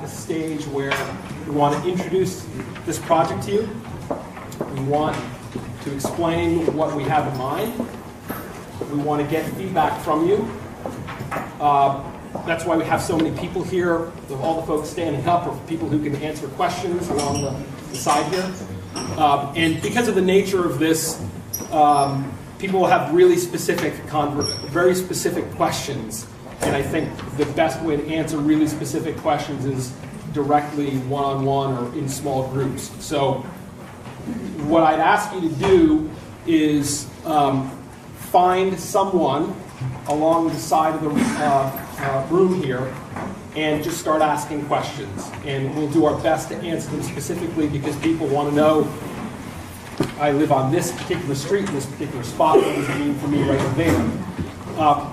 the stage where we want to introduce this project to you. We want to explain what we have in mind. We want to get feedback from you. That's why we have so many people here. All the folks standing up are people who can answer questions along the side here. And because of the nature of this, people will have really specific, very specific questions. And I think the best way to answer really specific questions is directly one-on-one or in small groups. So what I'd ask you to do is find someone along the side of the room here and just start asking questions. And we'll do our best to answer them specifically because people want to know, I live on this particular street in this particular spot, what does it mean for me right there?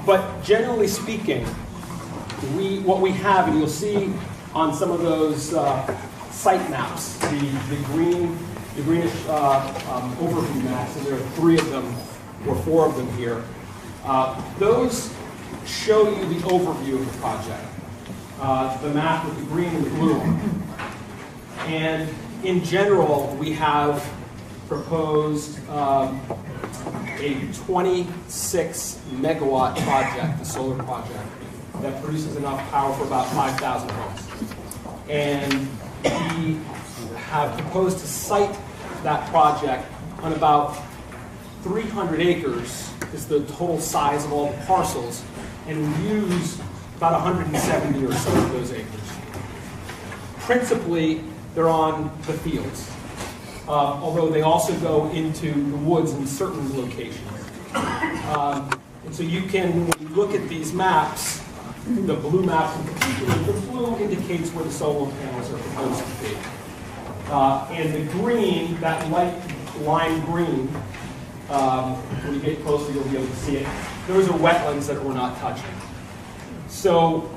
But generally speaking, what we have, and you'll see on some of those site maps, the greenish overview maps, and there are 3 of them or 4 of them here. Those show you the overview of the project. The map with the green and the blue on. And in general, we have proposed a 26 megawatt project, a solar project, that produces enough power for about 5,000 homes. And we have proposed to site that project on about 300 acres is the total size of all the parcels, and we use about 170 or so of those acres. Principally, they're on the fields, although they also go into the woods in certain locations. And so you can, when you look at these maps, the blue maps in particular, the blue indicates where the solar panels are proposed to be. And the green, that light lime green, when you get closer you'll be able to see it, those are wetlands that we're not touching. So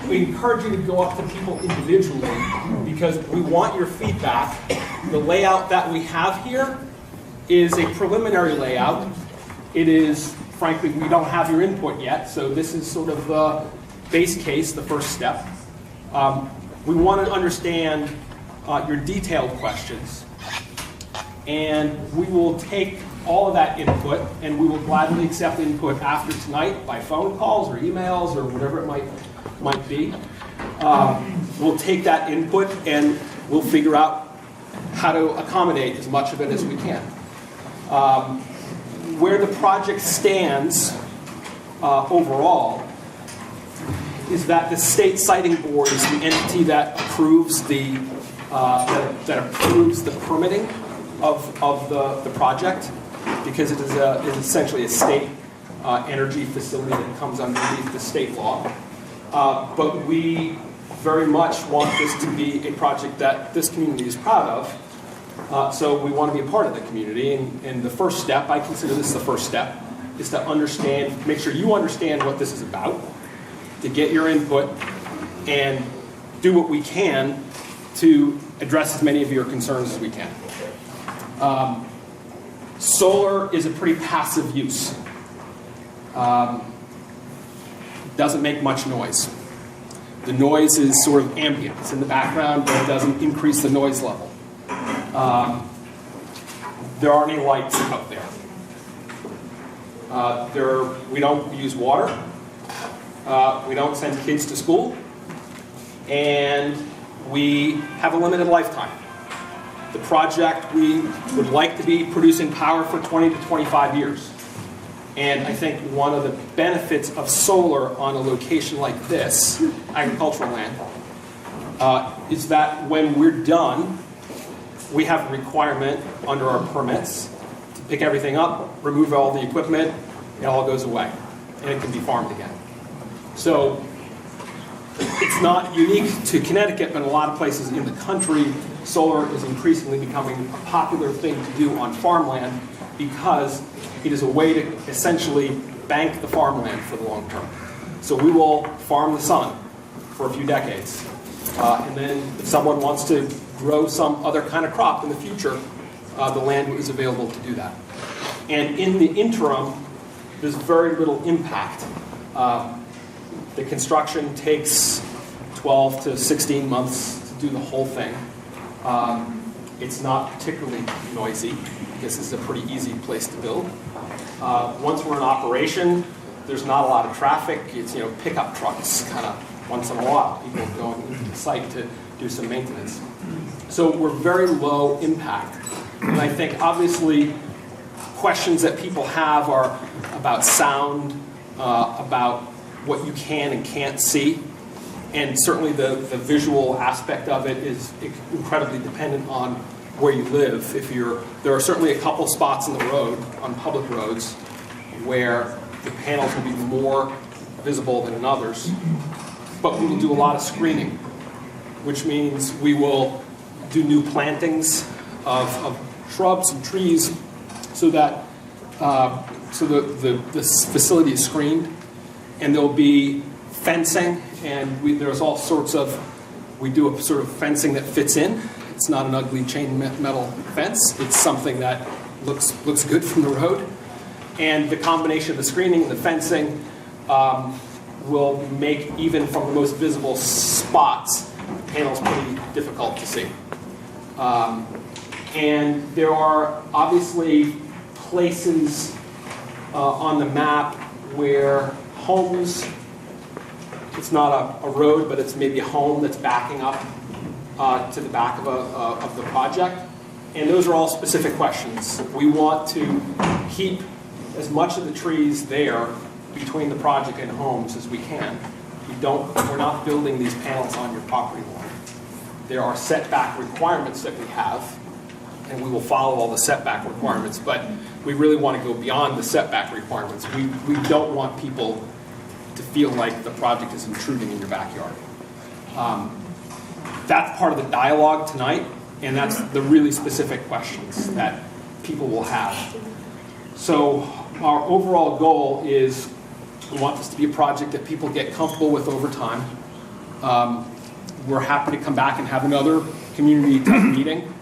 we encourage you to go up to people individually because we want your feedback. The layout that we have here is a preliminary layout. It is, frankly, we don't have your input yet, so this is sort of the base case, the first step. We want to understand your detailed questions, and we will take all of that input, and we will gladly accept input after tonight by phone calls or emails or whatever it might be. We'll take that input and we'll figure out how to accommodate as much of it as we can. Where the project stands overall is that the state siting board is the entity that approves the permitting of the project, because it is essentially a state energy facility that comes underneath the state law. But we very much want this to be a project that this community is proud of. So we want to be a part of the community. And the first step, I consider this the first step, is to understand, make sure you understand what this is about, to get your input, and do what we can to address as many of your concerns as we can. Solar is a pretty passive use. Doesn't make much noise. The noise is sort of ambient. It's in the background, but it doesn't increase the noise level. There aren't any lights out there. We don't use water. We don't send kids to school. And we have a limited lifetime. The project, we would like to be producing power for 20 to 25 years. And I think one of the benefits of solar on a location like this, agricultural land, is that when we're done, we have a requirement under our permits to pick everything up, remove all the equipment, it all goes away, and it can be farmed again. So it's not unique to Connecticut, but in a lot of places in the country, solar is increasingly becoming a popular thing to do on farmland because it is a way to essentially bank the farmland for the long term. So we will farm the sun for a few decades. And then if someone wants to grow some other kind of crop in the future, the land is available to do that. And in the interim, there's very little impact. The construction takes 12 to 16 months to do the whole thing. It's not particularly noisy because this is a pretty easy place to build. Once we're in operation, there's not a lot of traffic. It's pickup trucks kind of once in a while, people going to the site to do some maintenance. So we're very low impact. And I think obviously questions that people have are about sound, about what you can and can't see. And certainly the visual aspect of it is incredibly dependent on where you live. There are certainly a couple spots in the road, on public roads, where the panels will be more visible than in others. But we will do a lot of screening, which means we will do new plantings of shrubs and trees so that the facility is screened, and there'll be fencing, and there's all sorts of, we do a sort of fencing that fits in. It's not an ugly chain metal fence. It's something that looks good from the road. And the combination of the screening and the fencing will make, even from the most visible spots, the panels pretty difficult to see. And there are obviously places on the map where homes, it's not a road, but it's maybe a home that's backing up to the back of the project. And those are all specific questions. We want to keep as much of the trees there between the project and homes as we can. We're not building these panels on your property line. There are setback requirements that we have, and we will follow all the setback requirements, but we really want to go beyond the setback requirements. We don't want people to feel like the project is intruding in your backyard. That's part of the dialogue tonight, and that's the really specific questions that people will have. So our overall goal is we want this to be a project that people get comfortable with over time. We're happy to come back and have another community type meeting.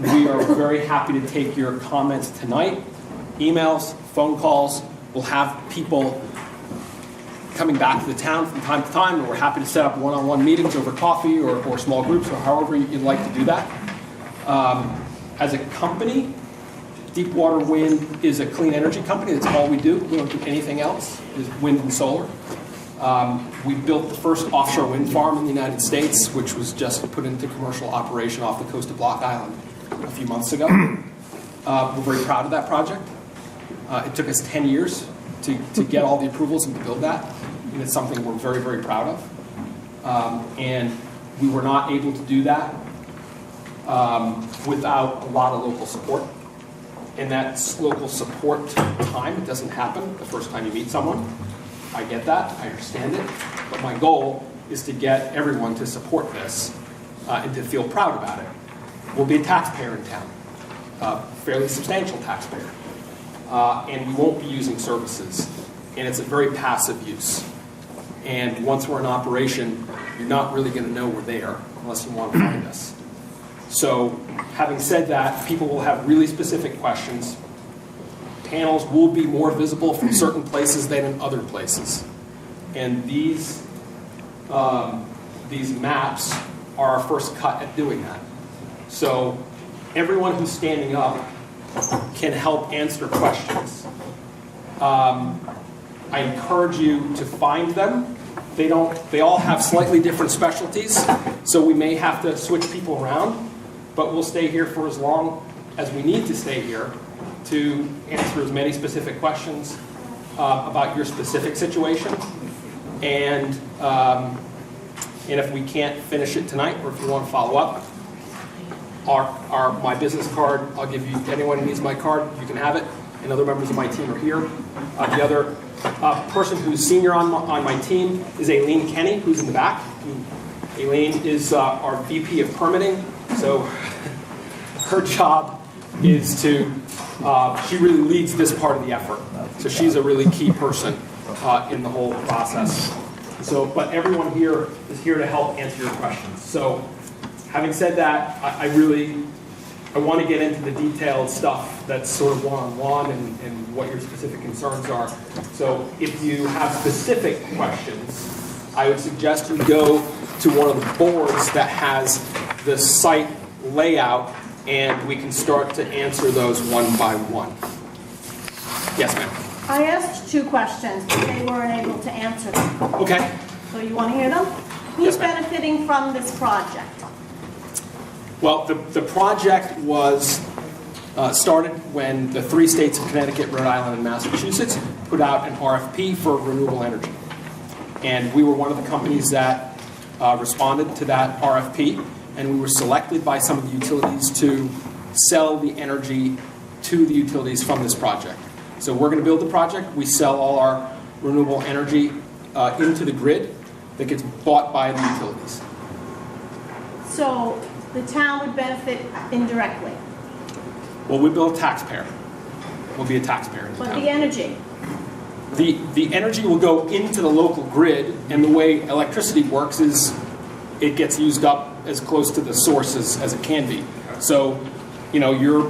We are very happy to take your comments tonight, emails, phone calls. We'll have people coming back to the town from time to time, and we're happy to set up one-on-one meetings over coffee or small groups or however you'd like to do that. As a company, Deepwater Wind is a clean energy company. That's all we do. We don't do anything else, is wind and solar. We built the first offshore wind farm in the United States, which was just put into commercial operation off the coast of Block Island a few months ago. We're very proud of that project. It took us 10 years to get all the approvals and to build that. And it's something we're very, very proud of. And we were not able to do that without a lot of local support. And that's local support time. It doesn't happen the first time you meet someone. I get that. I understand it. But my goal is to get everyone to support this and to feel proud about it. We'll be a taxpayer in town, a fairly substantial taxpayer. And we won't be using services. And it's a very passive use. And once we're in operation, you're not really going to know we're there unless you want to find us. So having said that, people will have really specific questions. Panels will be more visible from certain places than in other places. And these maps are our first cut at doing that. So everyone who's standing up can help answer questions. I encourage you to find them. They all have slightly different specialties, so we may have to switch people around, but we'll stay here for as long as we need to stay here to answer as many specific questions about your specific situation. And if we can't finish it tonight, or if you want to follow up, my business card, I'll give you, anyone who needs my card, you can have it. And other members of my team are here. The other person who's senior on my team is Aileen Kenny, who's in the back. Aileen is our VP of permitting. So her job is to, she really leads this part of the effort. So she's a really key person in the whole process. So, but everyone here is here to help answer your questions. So having said that, I want to get into the detailed stuff that's sort of one-on-one and what your specific concerns are. So if you have specific questions, I would suggest you go to one of the boards that has the site layout, and we can start to answer those one by one. Yes, ma'am. I asked 2 questions, but they weren't able to answer them. Okay. So you want to hear them? Who's benefiting from this project? Well, the project was started when the 3 states of Connecticut, Rhode Island, and Massachusetts put out an RFP for renewable energy. And we were one of the companies that responded to that RFP, and we were selected by some of the utilities to sell the energy to the utilities from this project. So we're going to build the project. We sell all our renewable energy into the grid that gets bought by the utilities. So the town would benefit indirectly. Well, we build a taxpayer. We'll be a taxpayer in the But town. the energy, The energy will go into the local grid, and the way electricity works is it gets used up as close to the source as it can be. So, you know, your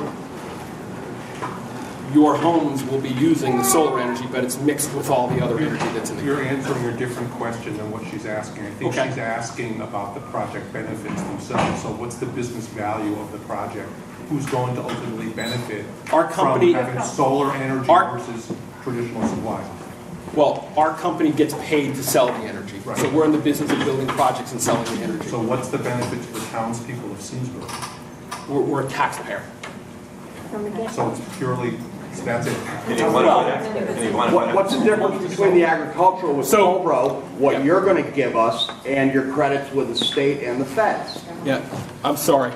homes will be using the solar energy, but it's mixed with all the other energy that's in the grid. You're answering a different question than what she's asking. I think she's asking about the project benefits themselves. So what's the business value of the project? Who's going to ultimately benefit Our company, from having solar energy versus traditional supply? Well, our company gets paid to sell the energy. Right. So we're in the business of building projects and selling the energy. So what's the benefit to the townspeople of Simsbury? We're a taxpayer. So it's purely, so that's it. What's the difference between the agricultural with Cobro, what Yeah. you're going to give us, and your credits with the state and the feds? Yeah, I'm sorry.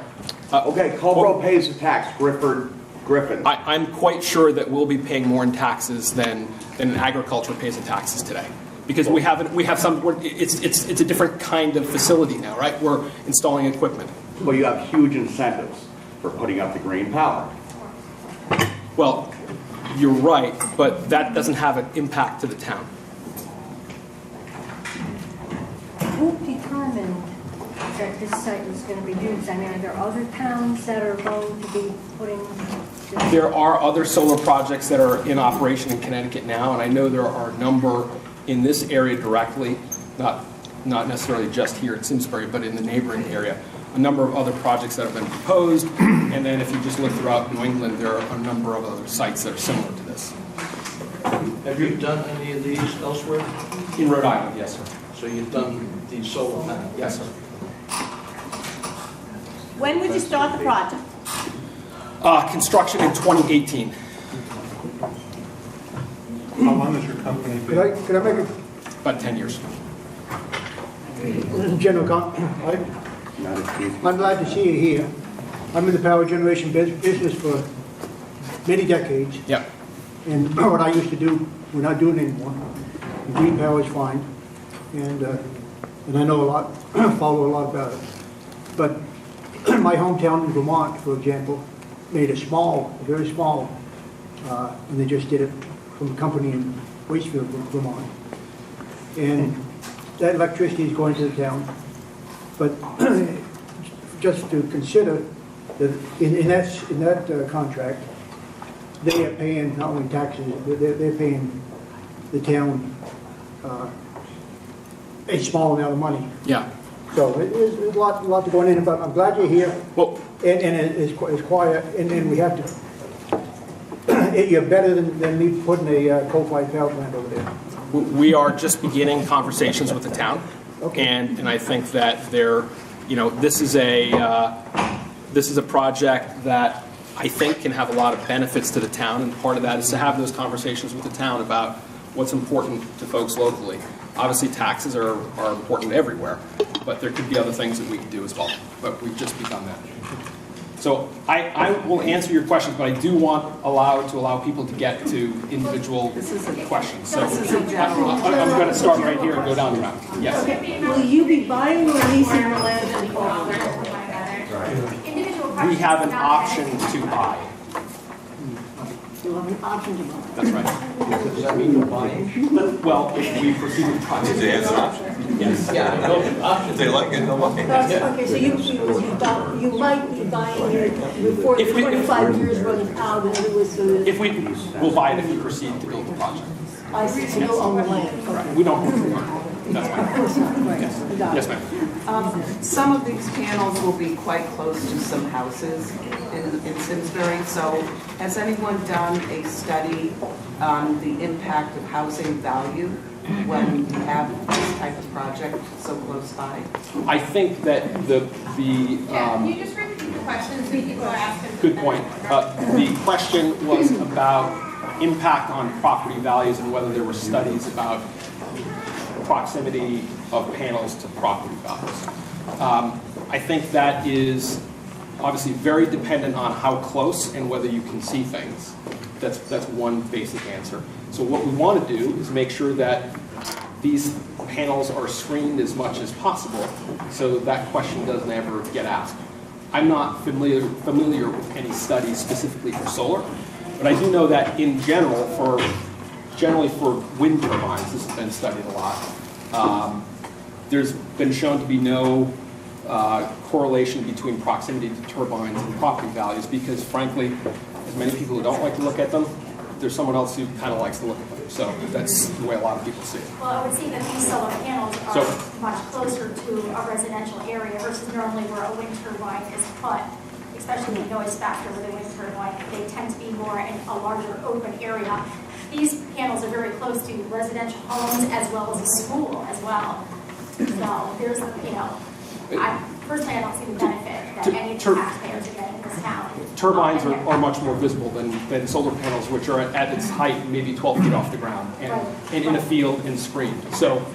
Okay, Cobro pays the tax, Griffin. I'm quite sure that we'll be paying more in taxes than agriculture pays in taxes today, because it's a different kind of facility now, right? We're installing equipment. Well, you have huge incentives for putting up the green power. Well, you're right, but that doesn't have an impact to the town. Who determined that this site was going to be used? I mean, are there other towns that are going to be putting this? There are other solar projects that are in operation in Connecticut now, and I know there are a number in this area directly, not necessarily just here in Simsbury, but in the neighboring area. A number of other projects that have been proposed, and then if you just look throughout New England, there are a number of other sites that are similar to this. Have you done any of these elsewhere? In Rhode Island, yes, sir. So you've done these solar panels? Yes, sir. when would you start the project? Construction in 2018. How long has your company been? Could I make About 10 years. a general comment? I'm glad to see you here. I'm in the power generation business for many decades, Yep. and what I used to do, we're not doing anymore. Green power is fine, and I know a lot, follow a lot about it. But my hometown in Vermont, for example, made a very small, and they just did it from a company in Waitsfield, Vermont. And that electricity is going to the town. But just to consider that in that contract, they are paying not only taxes, they're paying the town a small amount of money. Yeah. So there's a lot to go in, but I'm glad you're here. Well, And it's quiet, and we have to, you're better than me putting a coal-fired power plant over there. we are just beginning conversations with the town, Okay. and I think that this is a project that I think can have a lot of benefits to the town, and part of that is to have those conversations with the town about what's important to folks locally. Obviously, taxes are important everywhere, but there could be other things that we could do as well, but we've just begun that. So I will answer your questions, but I do want to allow people to get to individual questions. So I'm going to start right here and go down the round. Yes. Will you be buying or leasing the land? We have an option to buy. You have an option to buy. That's right. Does that mean you're buying? Well, if we proceed with the project. They have an option. Yes. Yeah. If they like it, they'll like it. Okay, so you might be buying it before If we- 25 years runs out and it was, If we'll buy it if we proceed to build the project. I see, so you own the land. Right. We don't own the land. That's fine. Yes, ma'am. Some of these panels will be quite close to some houses in Simsbury. So has anyone done a study on the impact of housing value when you have this type of project so close by? I think that Can you just repeat the question so people are asking? good point. The question was about impact on property values and whether there were studies about proximity of panels to property values. I think that is obviously very dependent on how close and whether you can see things. That's one basic answer. So what we want to do is make sure that these panels are screened as much as possible so that question doesn't ever get asked. I'm not familiar with any studies specifically for solar, but I do know that in general, generally for wind turbines, this has been studied a lot. There's been shown to be no correlation between proximity to turbines and property values because, frankly, as many people who don't like to look at them, there's someone else who kind of likes to look at them. So that's the way a lot of people see it. Well, I would see that these solar panels are much closer to a residential area versus normally where a wind turbine is put, especially the noise factor with a wind turbine. They tend to be more in a larger open area. These panels are very close to residential homes as well as a school as well. So there's, personally I don't see the benefit that any taxpayers are getting in this town. Turbines are much more visible than solar panels, which are at its height maybe 12 feet off the ground and in a field and screened. So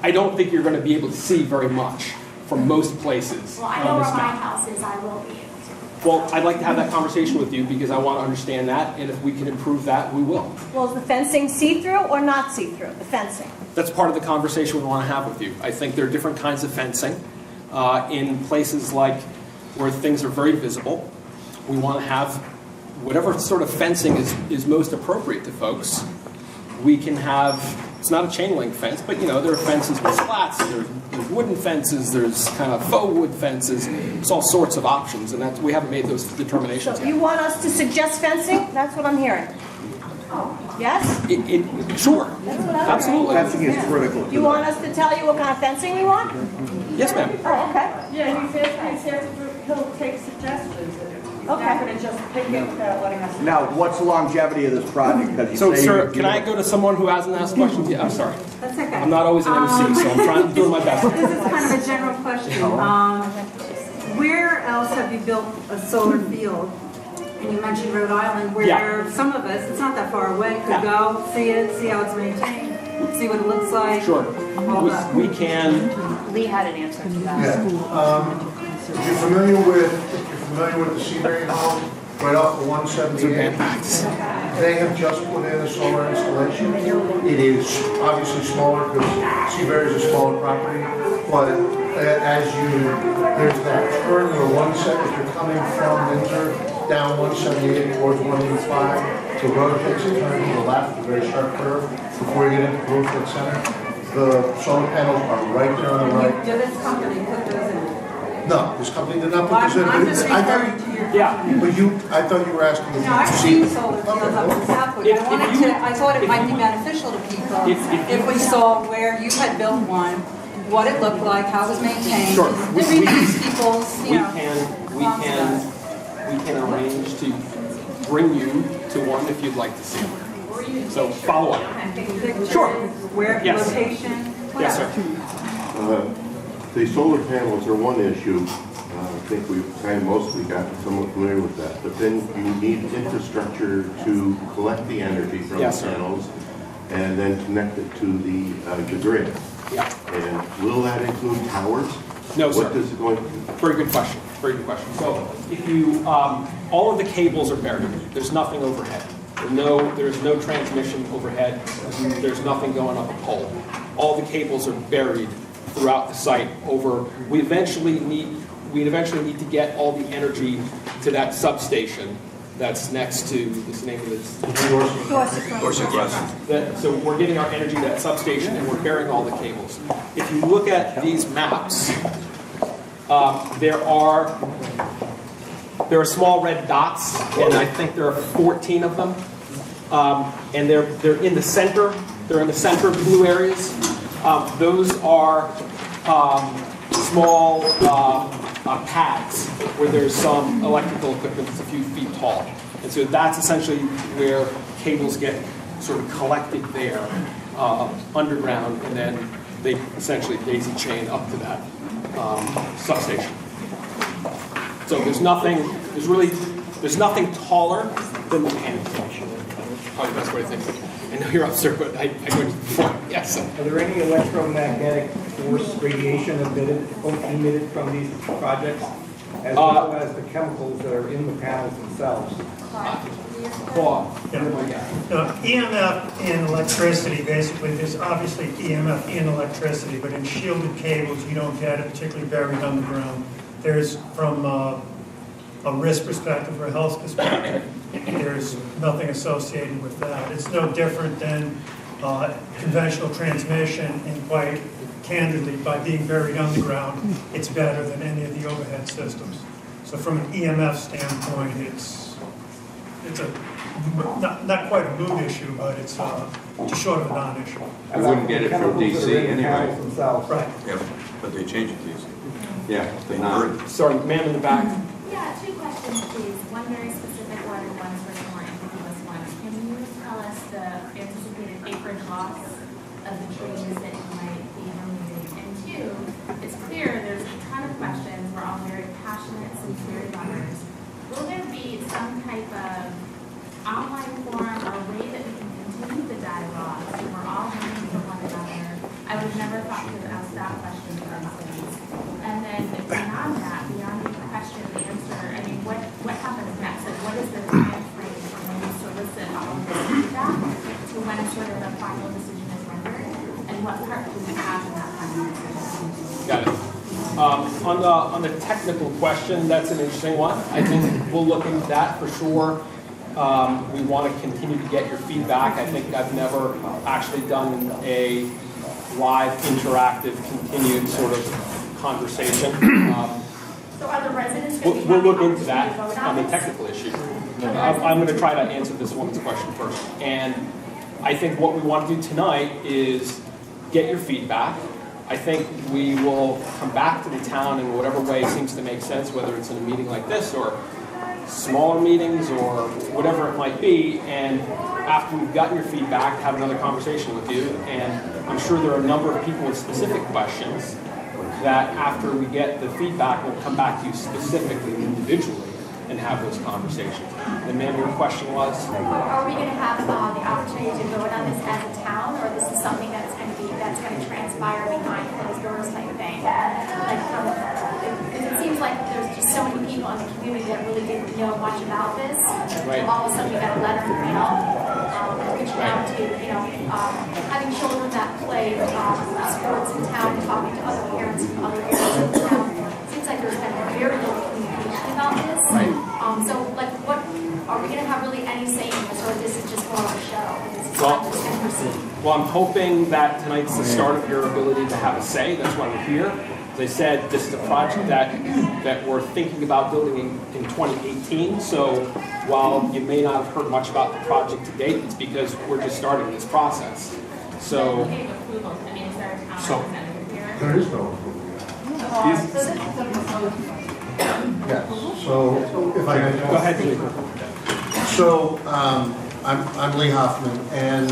I don't think you're going to be able to see very much from most places. Well, I know where my house is, I will be able to. Well, I'd like to have that conversation with you because I want to understand that, and if we can improve that, we will. Well, is the fencing see-through or not see-through, the fencing? That's part of the conversation we want to have with you. I think there are different kinds of fencing. In places like where things are very visible, we want to have whatever sort of fencing is most appropriate to folks. We can have, it's not a chain link fence, but there are fences with slats, there's wooden fences, there's kind of faux wood fences, there's all sorts of options, and we haven't made those determinations So yet. you want us to suggest fencing? That's what I'm hearing. Yes? Sure, That's what I'm absolutely. Fencing is critical. You want us to tell you what kind of fencing we want? Yes, ma'am. Oh, okay. Yeah, he'll take suggestions. He's not Okay. going to just pick it without letting us know. Now, what's the longevity of this project? 'Cause you So, say sir, you- can I go to someone who hasn't asked questions yet? I'm sorry. That's okay. I'm not always an MC, so I'm doing my best. This is kind of a general question. Where else have you built a solar field? And you mentioned Rhode Island, where Yeah. some of us, it's not that far away, could Yeah. go, see it, see how it's maintained, see what it looks like. Sure. All that. We can. Lee had an answer to that. Yeah. If you're familiar with the Seabury home, right off the 178, they have just put in a solar installation. It is obviously smaller because Seabury is a smaller property, but there's that turn where if you're coming from Windsor down 178 towards 185, the road takes a turn to the left, a very sharp curve, before you get into Brookwood Center. The solar panels are right there on the right. Did this company put those in? No, this company did not put this in. I'm just I thought referring to your. Yeah. But I thought you were asking if No, you I've could seen see. solar fields up in Southwood. If you- I thought it if might you be would- beneficial to people If if we saw where you had built one, what it looked like, how it was maintained. Sure. To reduce people's, We can arrange to bring you to one if you'd like to see it. So follow up. Sure. Where, Yes. location, Yes, sir. The solar panels are one issue. I think we've kind of mostly gotten somewhat familiar with that. But then you need infrastructure to collect the energy from Yes, the sir. panels and then connect it to the grid. Yeah. And will that include towers? No, sir. What does it going to? Very good question. Very good question. So if you, all of the cables are buried. There's nothing overhead. There's no transmission overhead. There's nothing going up a pole. All the cables are buried throughout the site. We'd eventually need to get all the energy to that substation that's next to, what's the name of it? Dorset Crest. So we're getting our energy to that substation and we're burying all the cables. If you look at these maps, there are small red dots, and I think there are 14 of them. And they're in the center. They're in the center of blue areas. Those are small pads where there's some electrical equipment that's a few feet tall. And so that's essentially where cables get sort of collected there underground, and then they essentially daisy chain up to that substation. So there's nothing taller than the panel. Probably the best way to think of it. I know you're up, sir, but I go before. Yes. Are there any electromagnetic force radiation emitted from these projects, as well as the chemicals that are in the panels themselves? EMF in electricity, basically, there's obviously EMF in electricity, but in shielded cables, you don't get it, particularly buried underground. There's, from a risk perspective or a health perspective, there's nothing associated with that. It's no different than conventional transmission, and quite candidly, by being buried underground, it's better than any of the overhead systems. So from an EMF standpoint, it's not quite a mood issue, but it's just short of a non-issue. I wouldn't get it from DC anyway. Right. Yeah, but they changed it to DC. Yeah, they not. Sorry, ma'am in the back. Yeah, 2 questions, please. One very specific one and one sort of more ambiguous one. Can you tell us the anticipated acreage loss of the trees that you might be removing? And 2, it's clear there's a ton of questions. We're all very passionate, sincere runners. Will there be some type of online forum or way that we can continue the dialogue so we're all learning from one another? I would have never thought to ask that question, for instance. And then beyond that, beyond the question and answer, I mean, what happens next? Like, what is the time frame from when you solicit all of this feedback to when sort of a final decision is rendered? And what part do we have in that final decision? Got it. On the technical question, that's an interesting one. I think we'll look into that for sure. We want to continue to get your feedback. I think I've never actually done a live, interactive, continued sort of conversation. So are the residents We'll look into that on the technical issue. I'm going to try to answer this woman's question first. And I think what we want to do tonight is get your feedback. I think we will come back to the town in whatever way seems to make sense, whether it's in a meeting like this or smaller meetings or whatever it might be, and after we've gotten your feedback, have another conversation with you. And I'm sure there are a number of people with specific questions that after we get the feedback, we'll come back to you specifically, individually, and have those conversations. And ma'am, your question was? Are we going to have the opportunity to vote on this as a town, or this is something that's going to transpire behind closed doors type thing? It seems like there's just so many people in the community that really didn't know much about this. Right. All of a sudden, you got a letter in the mail, reaching out to having children that play sports in town, and talking to other parents from other areas of town. It seems like there's been very little communication about this. Right. So, what are we going to have really any say in this, or this is just more of a show? Well, I'm hoping that tonight's the start of your ability to have a say. That's why we're here. As I said, this is a project that we're thinking about building in 2018. So while you may not have heard much about the project to date, it's because we're just starting this process. So there is no approval. Yes, so if I may. Go ahead, Lee. So I'm Lee Hoffman, and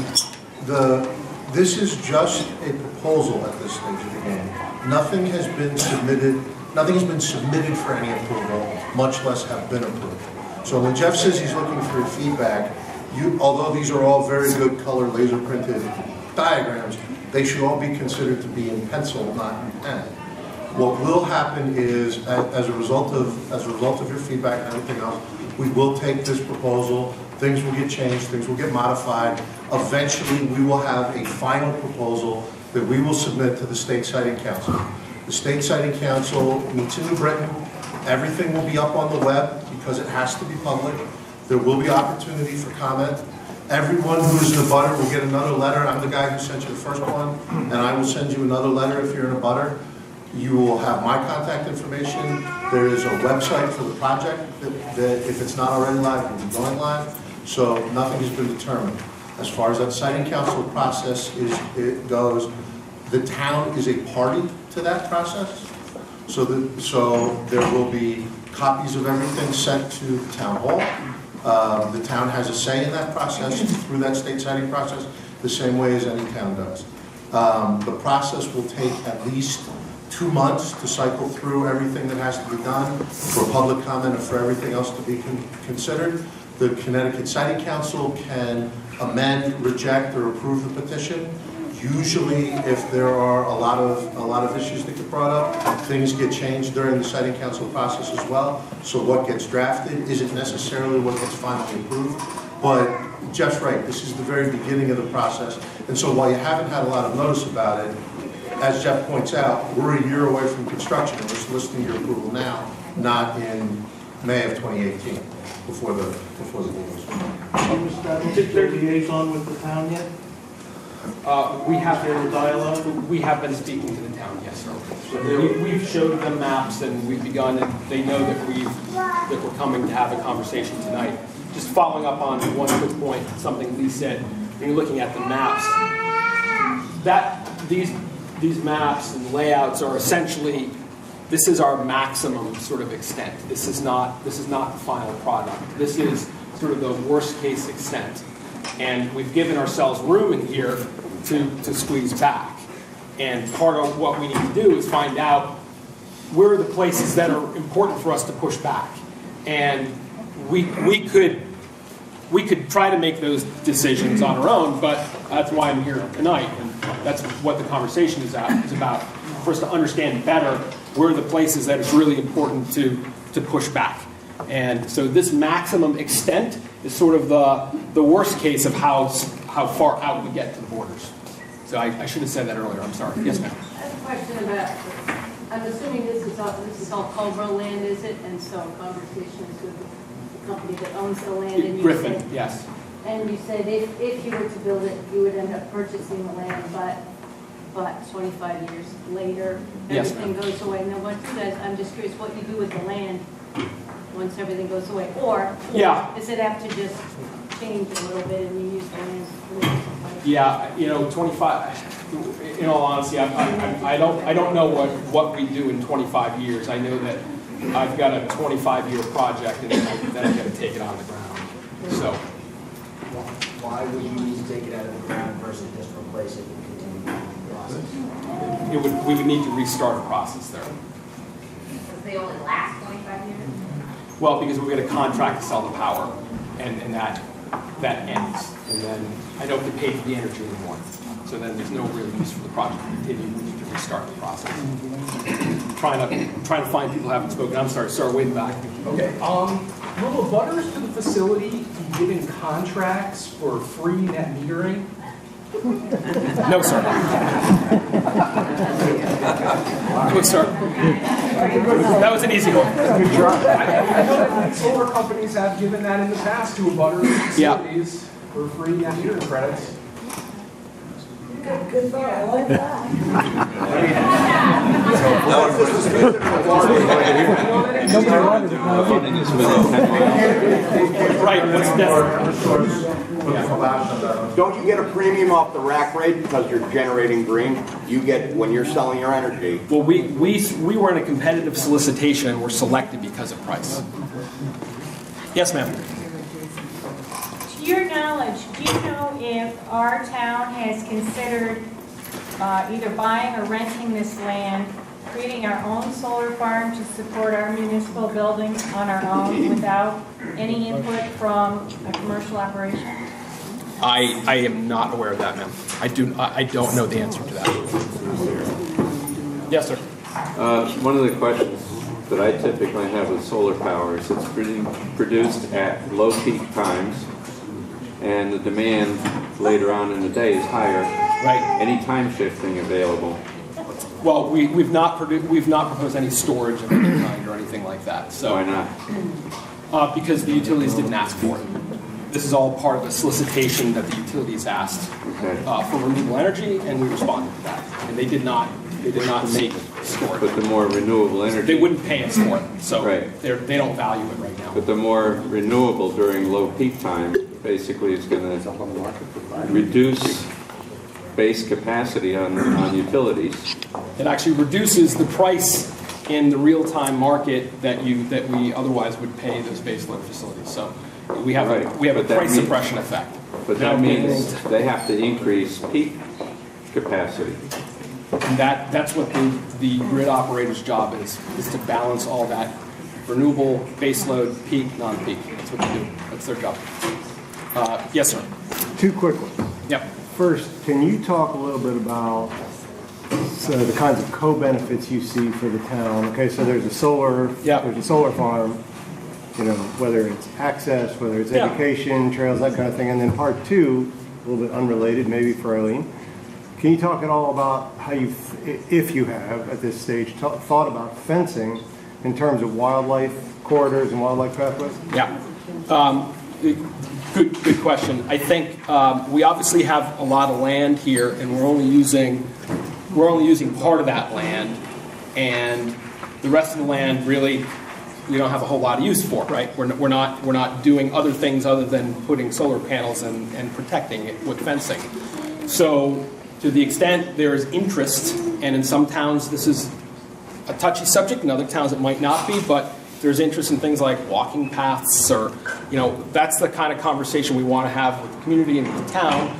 this is just a proposal at this stage of the game. Nothing has been submitted for any approval, much less have been approved. So when Jeff says he's looking for feedback, although these are all very good color laser printed diagrams, they should all be considered to be in pencil, not in pen. What will happen is, as a result of your feedback and everything else, we will take this proposal, things will get changed, things will get modified. Eventually, we will have a final proposal that we will submit to the State Siting Council. The State Siting Council meets in New Britain. Everything will be up on the web because it has to be public. There will be opportunity for comment. Everyone who is in a butter will get another letter. I'm the guy who sent you the first one, and I will send you another letter if you're in a butter. You will have my contact information. There is a website for the project that if it's not already live, will be going live. So nothing has been determined. As far as that siting council process goes, The town is a party to that process. So there will be copies of everything sent to the town hall. The town has a say in that process through that state citing process, the same way as any town does. The process will take at least 2 months to cycle through everything that has to be done for public comment and for everything else to be considered. The Connecticut Citing Council can amend, reject, or approve the petition. Usually, if there are a lot of issues that get brought up, things get changed during the Citing Council process as well. So what gets drafted isn't necessarily what gets finally approved. But Jeff's right, this is the very beginning of the process. And so while you haven't had a lot of notice about it, as Jeff points out, we're a year away from construction, and we're soliciting your approval now, not in May of 2018, before the game was. Is there liaison with the town yet? We have been speaking to the town, yes, sir. We've showed them maps and we've begun, and they know that we're coming to have a conversation tonight. Just following up on one quick point, something Lee said, when you're looking at the maps, these maps and layouts are essentially, this is our maximum sort of extent. This is not the final product. This is sort of the worst case extent. And we've given ourselves room in here to squeeze back. And part of what we need to do is find out where are the places that are important for us to push back. And we could try to make those decisions on our own, but that's why I'm here tonight. And that's what the conversation is about, for us to understand better where are the places that it's really important to push back. And so this maximum extent is sort of the worst case of how far out we get to the borders. So I should have said that earlier. I'm sorry. Yes, ma'am. I have a question about, I'm assuming this is all Culver land, is it? And so conversations with the company that owns the land. And Griffin, said, yes. And you said if you were to build it, you would end up purchasing the land, but 25 years later, Yes, everything goes away. Now, what you guys, I'm just curious what you do with the land once everything goes away, or is it apt to just change a little bit and you use the land? Yeah, 25. In all honesty, I don't know what we do in 25 years. I know that I've got a 25-year project, and then I've got to take it out of the ground. So, why would you need to take it out of the ground versus just replace it and continue the process? We would need to restart a process there. Because they only last 25 years? Well, because we've got a contract to sell the power, and that ends. And then I don't get paid for the energy anymore. So then there's no real use for the project to continue. We need to restart the process. Trying to find people who haven't spoken. I'm sorry, sir, way in the back. Okay. Will the butters to the facility be given contracts for free net metering? No, sir. Good, sir. That was an easy one. Good job. I know that solar companies have given that in the past to butters facilities for free net metering credits. Good thought, I like that. Right, what's that? Don't you get a premium off the rack rate because you're generating green? You get, when you're selling your energy. Well, we were in a competitive solicitation and were selected because of price. Yes, ma'am. To your knowledge, do you know if our town has considered either buying or renting this land, creating our own solar farm to support our municipal buildings on our own without any input from a commercial operation? I am not aware of that, ma'am. I don't know the answer to that. Yes, sir. One of the questions that I typically have with solar power is it's produced at low peak times, and the demand later on in the day is higher. Right. Any time shifting available? Well, we've not proposed any storage of any kind or anything like that. So why not? Because the utilities didn't ask for it. This is all part of a solicitation that the utilities asked for renewable energy, and we responded to that. And they did not make storage. But the more renewable energy, they wouldn't pay us for it, so they don't value it right now. But the more renewable during low peak time, basically, is going to reduce base capacity on utilities. It actually reduces the price in the real-time market that we otherwise would pay those baseload facilities. So we have a price suppression effect. But that means they have to increase peak capacity. And that's what the grid operator's job is to balance all that renewable, baseload, peak, non-peak. That's what they do. That's their job. Yes, sir. Two quick ones. Yep. First, can you talk a little bit about the kinds of co-benefits you see for the town? Okay, so there's a solar farm, whether it's access, whether it's education, trails, that kind of thing. And then part two, a little bit unrelated, maybe for Eileen. Can you talk at all about how you, if you have at this stage, thought about fencing in terms of wildlife corridors and wildlife pathways? Yeah. Good question. I think we obviously have a lot of land here, and we're only using part of that land, and the rest of the land really we don't have a whole lot of use for, right? We're not doing other things other than putting solar panels and protecting it with fencing. So to the extent there is interest, and in some towns this is a touchy subject, in other towns it might not be, but there's interest in things like walking paths, or that's the kind of conversation we want to have with the community and the town.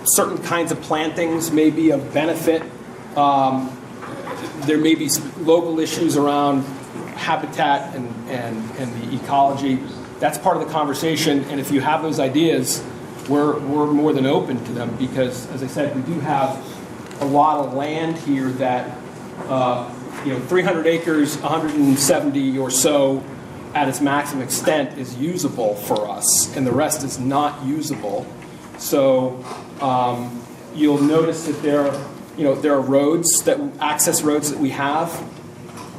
Certain kinds of plantings may be of benefit. There may be local issues around habitat and the ecology. That's part of the conversation, and if you have those ideas, we're more than open to them, because, as I said, we do have a lot of land here that 300 acres, 170 or so at its maximum extent is usable for us, and the rest is not usable. So you'll notice that there are roads, access roads that we have.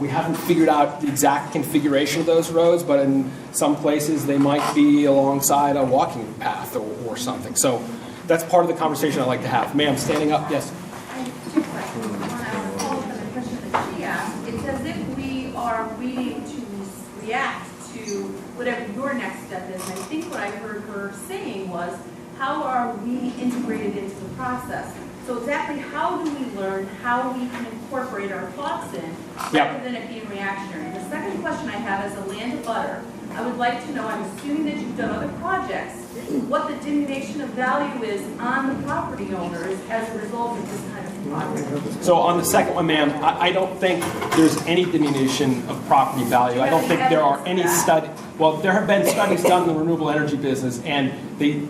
We haven't figured out the exact configuration of those roads, but in some places they might be alongside a walking path or something. So that's part of the conversation I like to have. Ma'am, standing up, yes. I have two questions. One, I want to follow up on the question that she asked. It's as if we are waiting to react to whatever your next step is. And I think what I heard her saying was, how are we integrated into the process? So exactly how do we learn how we can incorporate our thoughts in, rather than it being reactionary? The second question I have as a land abutter, I would like to know, I'm assuming that you've done other projects, what the diminution of value is on the property owners as a result of this kind of project. So on the second one, ma'am, I don't think there's any diminution of property value. I don't think there are any studies. Well, there have been studies done in the renewable energy business, and they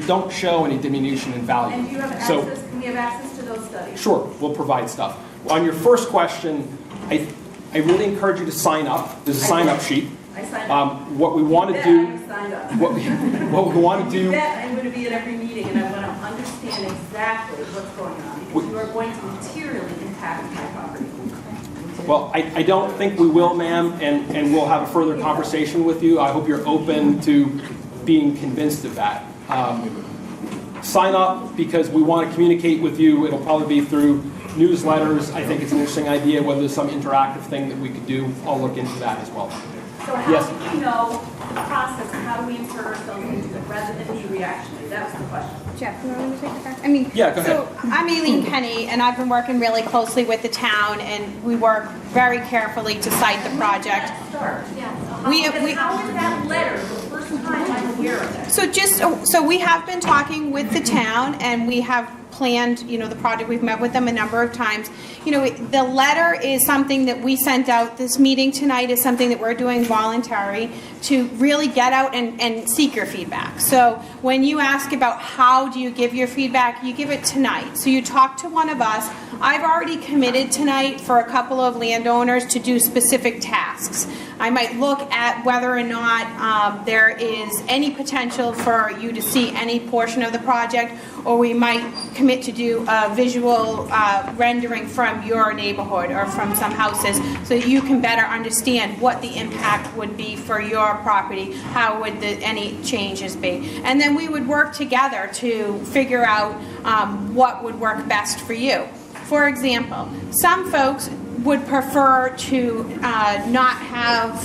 don't show any diminution in value. And do you have access? Can we have access to those studies? Sure, we'll provide stuff. On your first question, I really encourage you to sign up. There's a sign-up sheet. I signed up. What we want to do. What we want to do. I'm going to be at every meeting, and I want to understand exactly what's going on, because you are going to materially impact my property. Well, I don't think we will, ma'am, and we'll have a further conversation with you. I hope you're open to being convinced of that. Sign up, because we want to communicate with you. It'll probably be through newsletters. I think it's an interesting idea, whether there's some interactive thing that we could do. I'll look into that as well. So how do we know the process, and how do we insert ourselves into it rather than be reactionary? That was the question. Jeff, you want me to take the first? I mean, yeah, go ahead. So I'm Aileen Kenny, and I've been working really closely with the town, and we work very carefully to cite the project. How is that letter the first time I'm aware of it? So we have been talking with the town, and we have planned, the project. We've met with them a number of times. The letter is something that we sent out. This meeting tonight is something that we're doing voluntary to really get out and seek your feedback. So when you ask about how do you give your feedback, you give it tonight. So you talk to one of us. I've already committed tonight for a couple of landowners to do specific tasks. I might look at whether or not there is any potential for you to see any portion of the project, or we might commit to do a visual rendering from your neighborhood or from some houses, so that you can better understand what the impact would be for your property, how would any changes be. And then we would work together to figure out what would work best for you. For example, some folks would prefer to not have,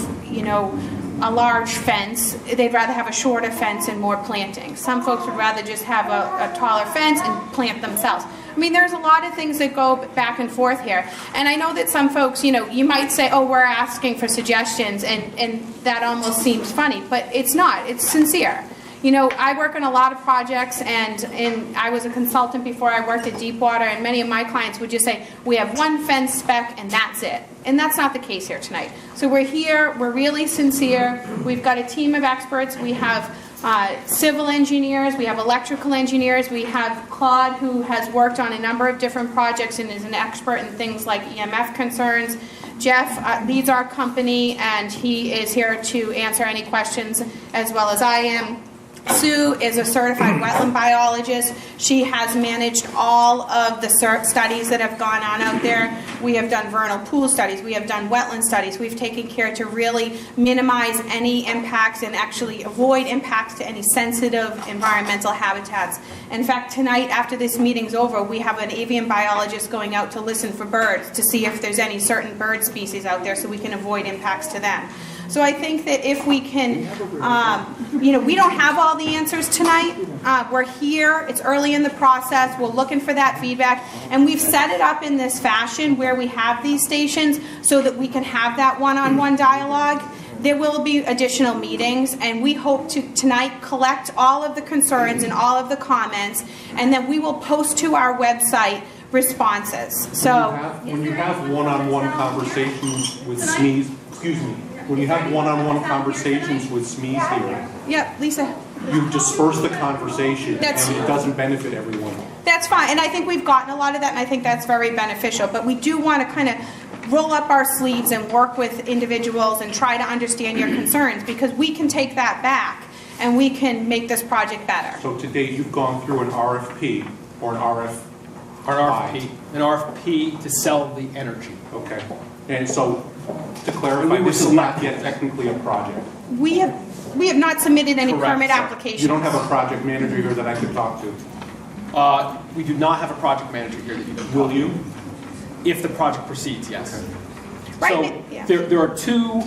a large fence. They'd rather have a shorter fence and more planting. Some folks would rather just have a taller fence and plant themselves. I mean, there's a lot of things that go back and forth here. And I know that some folks, you know, you might say, oh, we're asking for suggestions, and that almost seems funny, but it's not. It's sincere. You know, I work on a lot of projects, and I was a consultant before I worked at Deepwater, and many of my clients would just say, we have one fence spec and that's it. And that's not the case here tonight. So we're here, we're really sincere. We've got a team of experts. We have civil engineers, we have electrical engineers, we have Claude, who has worked on a number of different projects and is an expert in things like EMF concerns. Jeff leads our company, and he is here to answer any questions as well as I am. Sue is a certified wetland biologist. She has managed all of the studies that have gone on out there. We have done vernal pool studies. We have done wetland studies. We've taken care to really minimize any impacts and actually avoid impacts to any sensitive environmental habitats. In fact, tonight after this meeting's over, we have an avian biologist going out to listen for birds to see if there's any certain bird species out there so we can avoid impacts to them. So I think that if we can, you know, we don't have all the answers tonight. We're here. It's early in the process. We're looking for that feedback. And we've set it up in this fashion where we have these stations so that we can have that one-on-one dialogue. There will be additional meetings, and we hope to tonight collect all of the concerns and all of the comments, and then we will post to our website responses. So when you have one-on-one conversations with SMEs, excuse me, when you have one-on-one conversations with SMEs here, yep, Lisa. You disperse the conversation, and it doesn't benefit everyone. That's fine, and I think we've gotten a lot of that, and I think that's very beneficial. But we do want to kind of roll up our sleeves and work with individuals and try to understand your concerns, because we can take that back and we can make this project better. So to date, you've gone through an RFP or an An RFP to sell the energy. Okay, and so to clarify, this is not yet technically a project. We have not submitted any permit applications. You don't have a project manager here that I could talk to? We do not have a project manager here that you can. Will you? If the project proceeds, yes. Okay. Right. So Yeah. there are two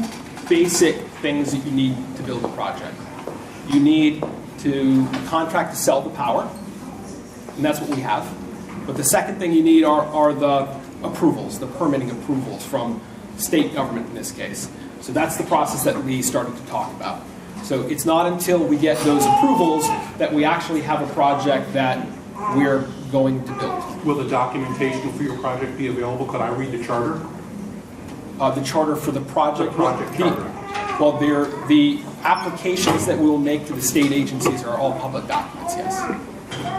basic things that you need to build a project. You need to contract to sell the power, and that's what we have. But the second thing you need are the approvals, the permitting approvals from state government in this case. So that's the process that we started to talk about. So it's not until we get those approvals that we actually have a project that we're going to build. Will the documentation for your project be available? Could I read the charter? The charter for the project? The project charter. Well, the applications that we will make to the state agencies are all public documents, yes.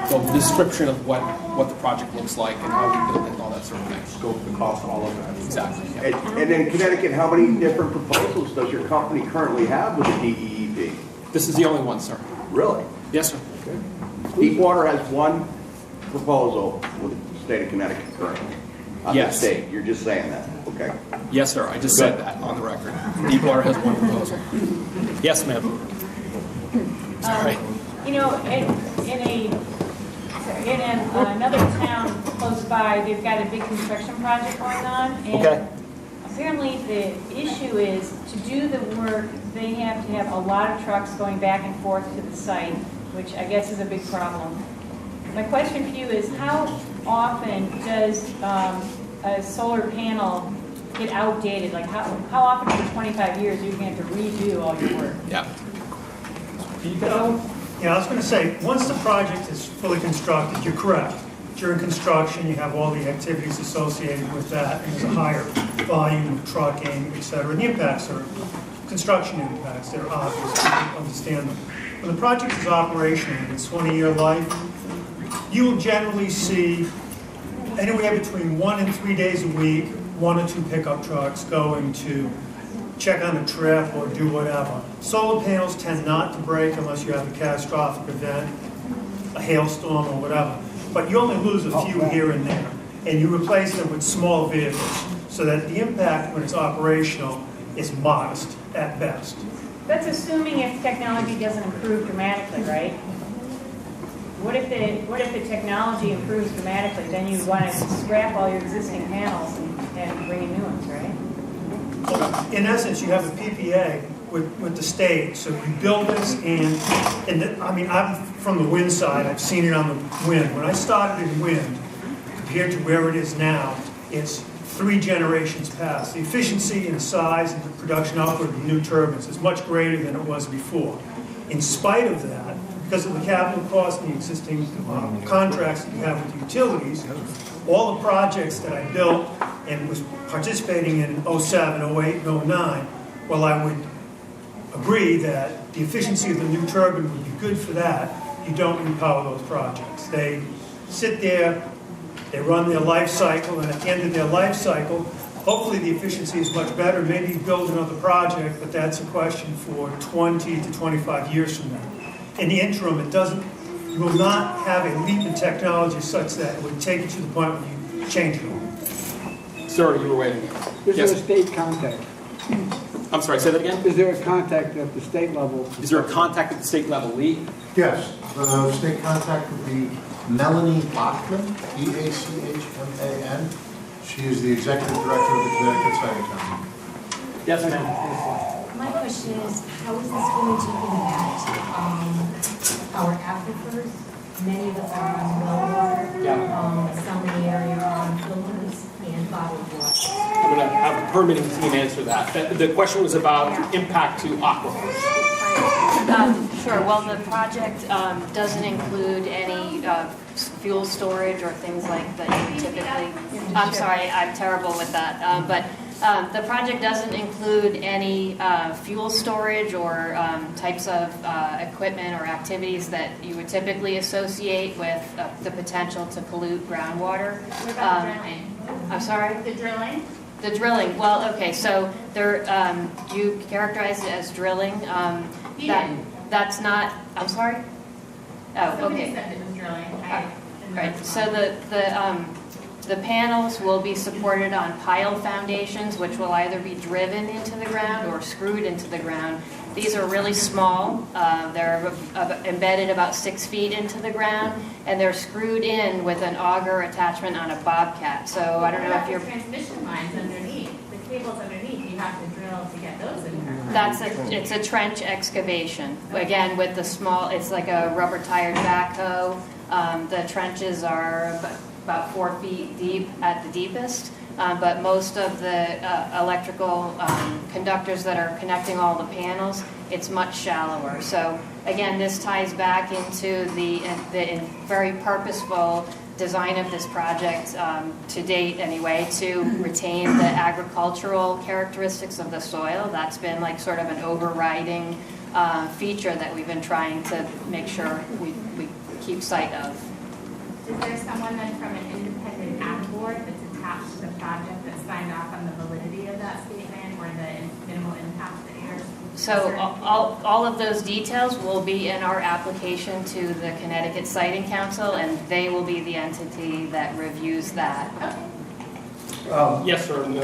So the description of what the project looks like and how we build it and all that sort of thing. Scope, the cost, all of that. Exactly. Yeah. And in Connecticut, how many different proposals does your company currently have with the DEEP? This is the only one, sir. Really? Yes, sir. Deepwater has one proposal with the state of Connecticut currently. Yes. The state. You're just saying that. Okay. Yes, sir. I just said that on the record. Deepwater has one proposal. Yes, ma'am. Sorry. You know, in another town close by, they've got a big construction project going on. And apparently the issue is to do the work, they have to have a lot of trucks going back and forth to the site, which I guess is a big problem. My question for you is, how often does a solar panel get outdated? Like how often for 25 years are you going to have to redo all your work? Yeah. Yeah, I was going to say, once the project is fully constructed, you're correct. During construction, you have all the activities associated with that, and there's a higher volume of trucking, et cetera. And the impacts are construction impacts. They're obvious. People understand them. When the project is operational, its 20-year life, you will generally see anywhere between 1 and 3 days a week, 1 or 2 pickup trucks going to check on a trip or do whatever. Solar panels tend not to break unless you have a catastrophic event, a hailstorm or whatever. But you only lose a few here and there, and you replace them with small vehicles so that the impact when it's operational is modest at best. That's assuming if technology doesn't improve dramatically, right? What if the technology improves dramatically? Then you want to scrap all your existing panels and bring in new ones, right? In essence, you have a PPA with the state. So you build this I mean, I'm from the wind side, I've seen it on the wind. When I started in wind, compared to where it is now, it's 3 generations past. The efficiency and size and the production output of the new turbines is much greater than it was before. In spite of that, because of the capital cost and the existing contracts that you have with the utilities, all the projects that I built and was participating in 07, 08, and 09, well, I would agree that the efficiency of the new turbine would be good for that. You don't repower those projects. They sit there, they run their life cycle, and at the end of their life cycle, hopefully the efficiency is much better. Maybe build another project, but that's a question for 20 to 25 years from now. In the interim, you will not have a leap in technology such that it would take you to the point where you change it all. Sir, you were waiting. Is Yes. there a state contact? I'm sorry, say that again? Is there a contact at the state level? Is there a contact at the state level, Lee? Yes, the state contact would be Melanie Bachman, B-A-C-H-M-A-N. She is the executive director of the Connecticut Siting Council. Yes, ma'am. My question is, how is this going to impact our aquifers? Many of us are on well water, some in the area are on filters and bottled water. I'm going to have the permitting team answer that. The question was about impact to aquifers. Sure. Well, the project doesn't include any fuel storage or things like that you typically. I'm sorry, I'm terrible with that. But the project doesn't include any fuel storage or types of equipment or activities that you would typically associate with the potential to pollute groundwater. What about drilling? I'm sorry? The drilling? The drilling. Well, okay, so there, you characterize it as drilling. That's not, I'm sorry? Oh, Somebody okay. said it was drilling. Right, so the panels will be supported on pile foundations, which will either be driven into the ground or screwed into the ground. These are really small. They're embedded about 6 feet into the ground, and they're screwed in with an auger attachment on a bobcat. So I don't know if you're... transmission lines underneath, the cables underneath, you have to drill to get those in there. It's a trench excavation. Again, with the small, it's like a rubber tired backhoe. The trenches are about 4 feet deep at the deepest, but most of the electrical conductors that are connecting all the panels, it's much shallower. So again, this ties back into the very purposeful design of this project to date anyway, to retain the agricultural characteristics of the soil. That's been like sort of an overriding feature that we've been trying to make sure we keep sight of. Is there someone then from an independent ad board that's attached to the project that signed off on the validity of that statement or the minimal impact that you're? So all of those details will be in our application to the Connecticut Siting Council, and they will be the entity that reviews that. Yes, sir. No.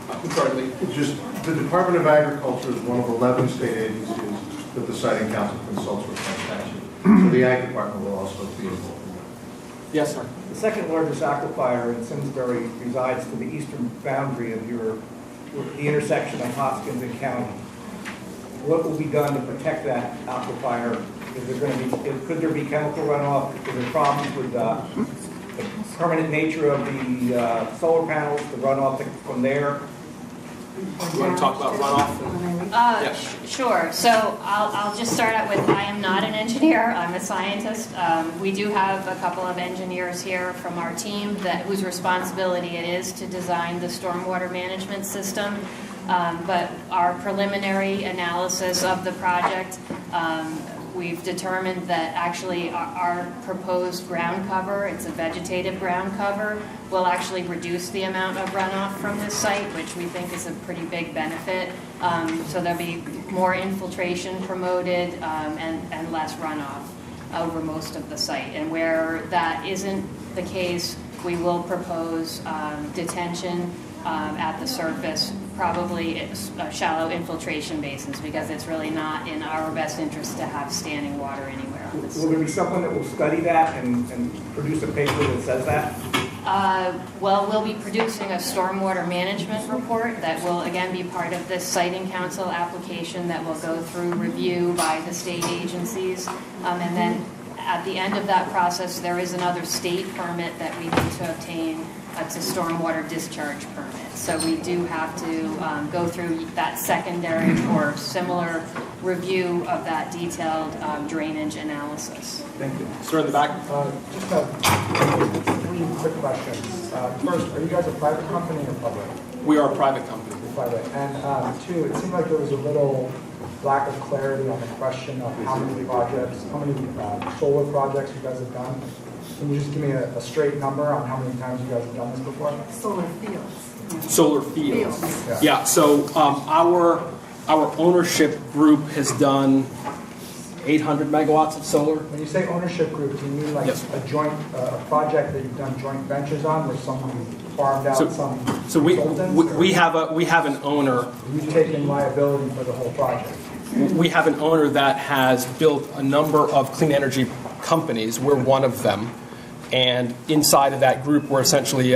I'm sorry, Lee. Just, the Department of Agriculture is one of 11 state agencies that the Siting Council consults with on statute. So the Ag Department will also be involved. Yes, sir. The second largest aquifer in Simsbury resides to the eastern boundary of the intersection of Hoskins and County. What will be done to protect that aquifer? Could there be chemical runoff? Is there problems with the permanent nature of the solar panels, the runoff from there? You want to talk about runoff? Sure. So I'll just start out with, I am not an engineer. I'm a scientist. We do have a couple of engineers here from our team whose responsibility it is to design the stormwater management system. But our preliminary analysis of the project, we've determined that actually our proposed ground cover, it's a vegetative ground cover, will actually reduce the amount of runoff from this site, which we think is a pretty big benefit. So there'll be more infiltration promoted and less runoff over most of the site. And where that isn't the case, we will propose detention at the surface, probably shallow infiltration basins, because it's really not in our best interest to have standing water anywhere on this. Will there be someone that will study that and produce a paper that says that? Well, we'll be producing a stormwater management report that will again be part of this siting council application that will go through review by the state agencies. And then at the end of that process, there is another state permit that we need to obtain. It's a stormwater discharge permit. So we do have to go through that secondary or similar review of that detailed drainage analysis. Thank you. Sir, in the back. Just have 3 quick questions. First, are you guys a private company or public? We are a private company. Private. And 2, it seemed like there was a little lack of clarity on the question of how many projects, how many solar projects you guys have done. Can you just give me a straight number on how many times you guys have done this before? Solar fields. Solar fields. Yeah. So our ownership group has done 800 megawatts of solar. When you say ownership group, do you mean like a joint a project that you've done joint ventures on, where someone farmed out some? So we have an owner. You've taken liability for the whole project. We have an owner that has built a number of clean energy companies. We're one of them, and inside of that group, we're essentially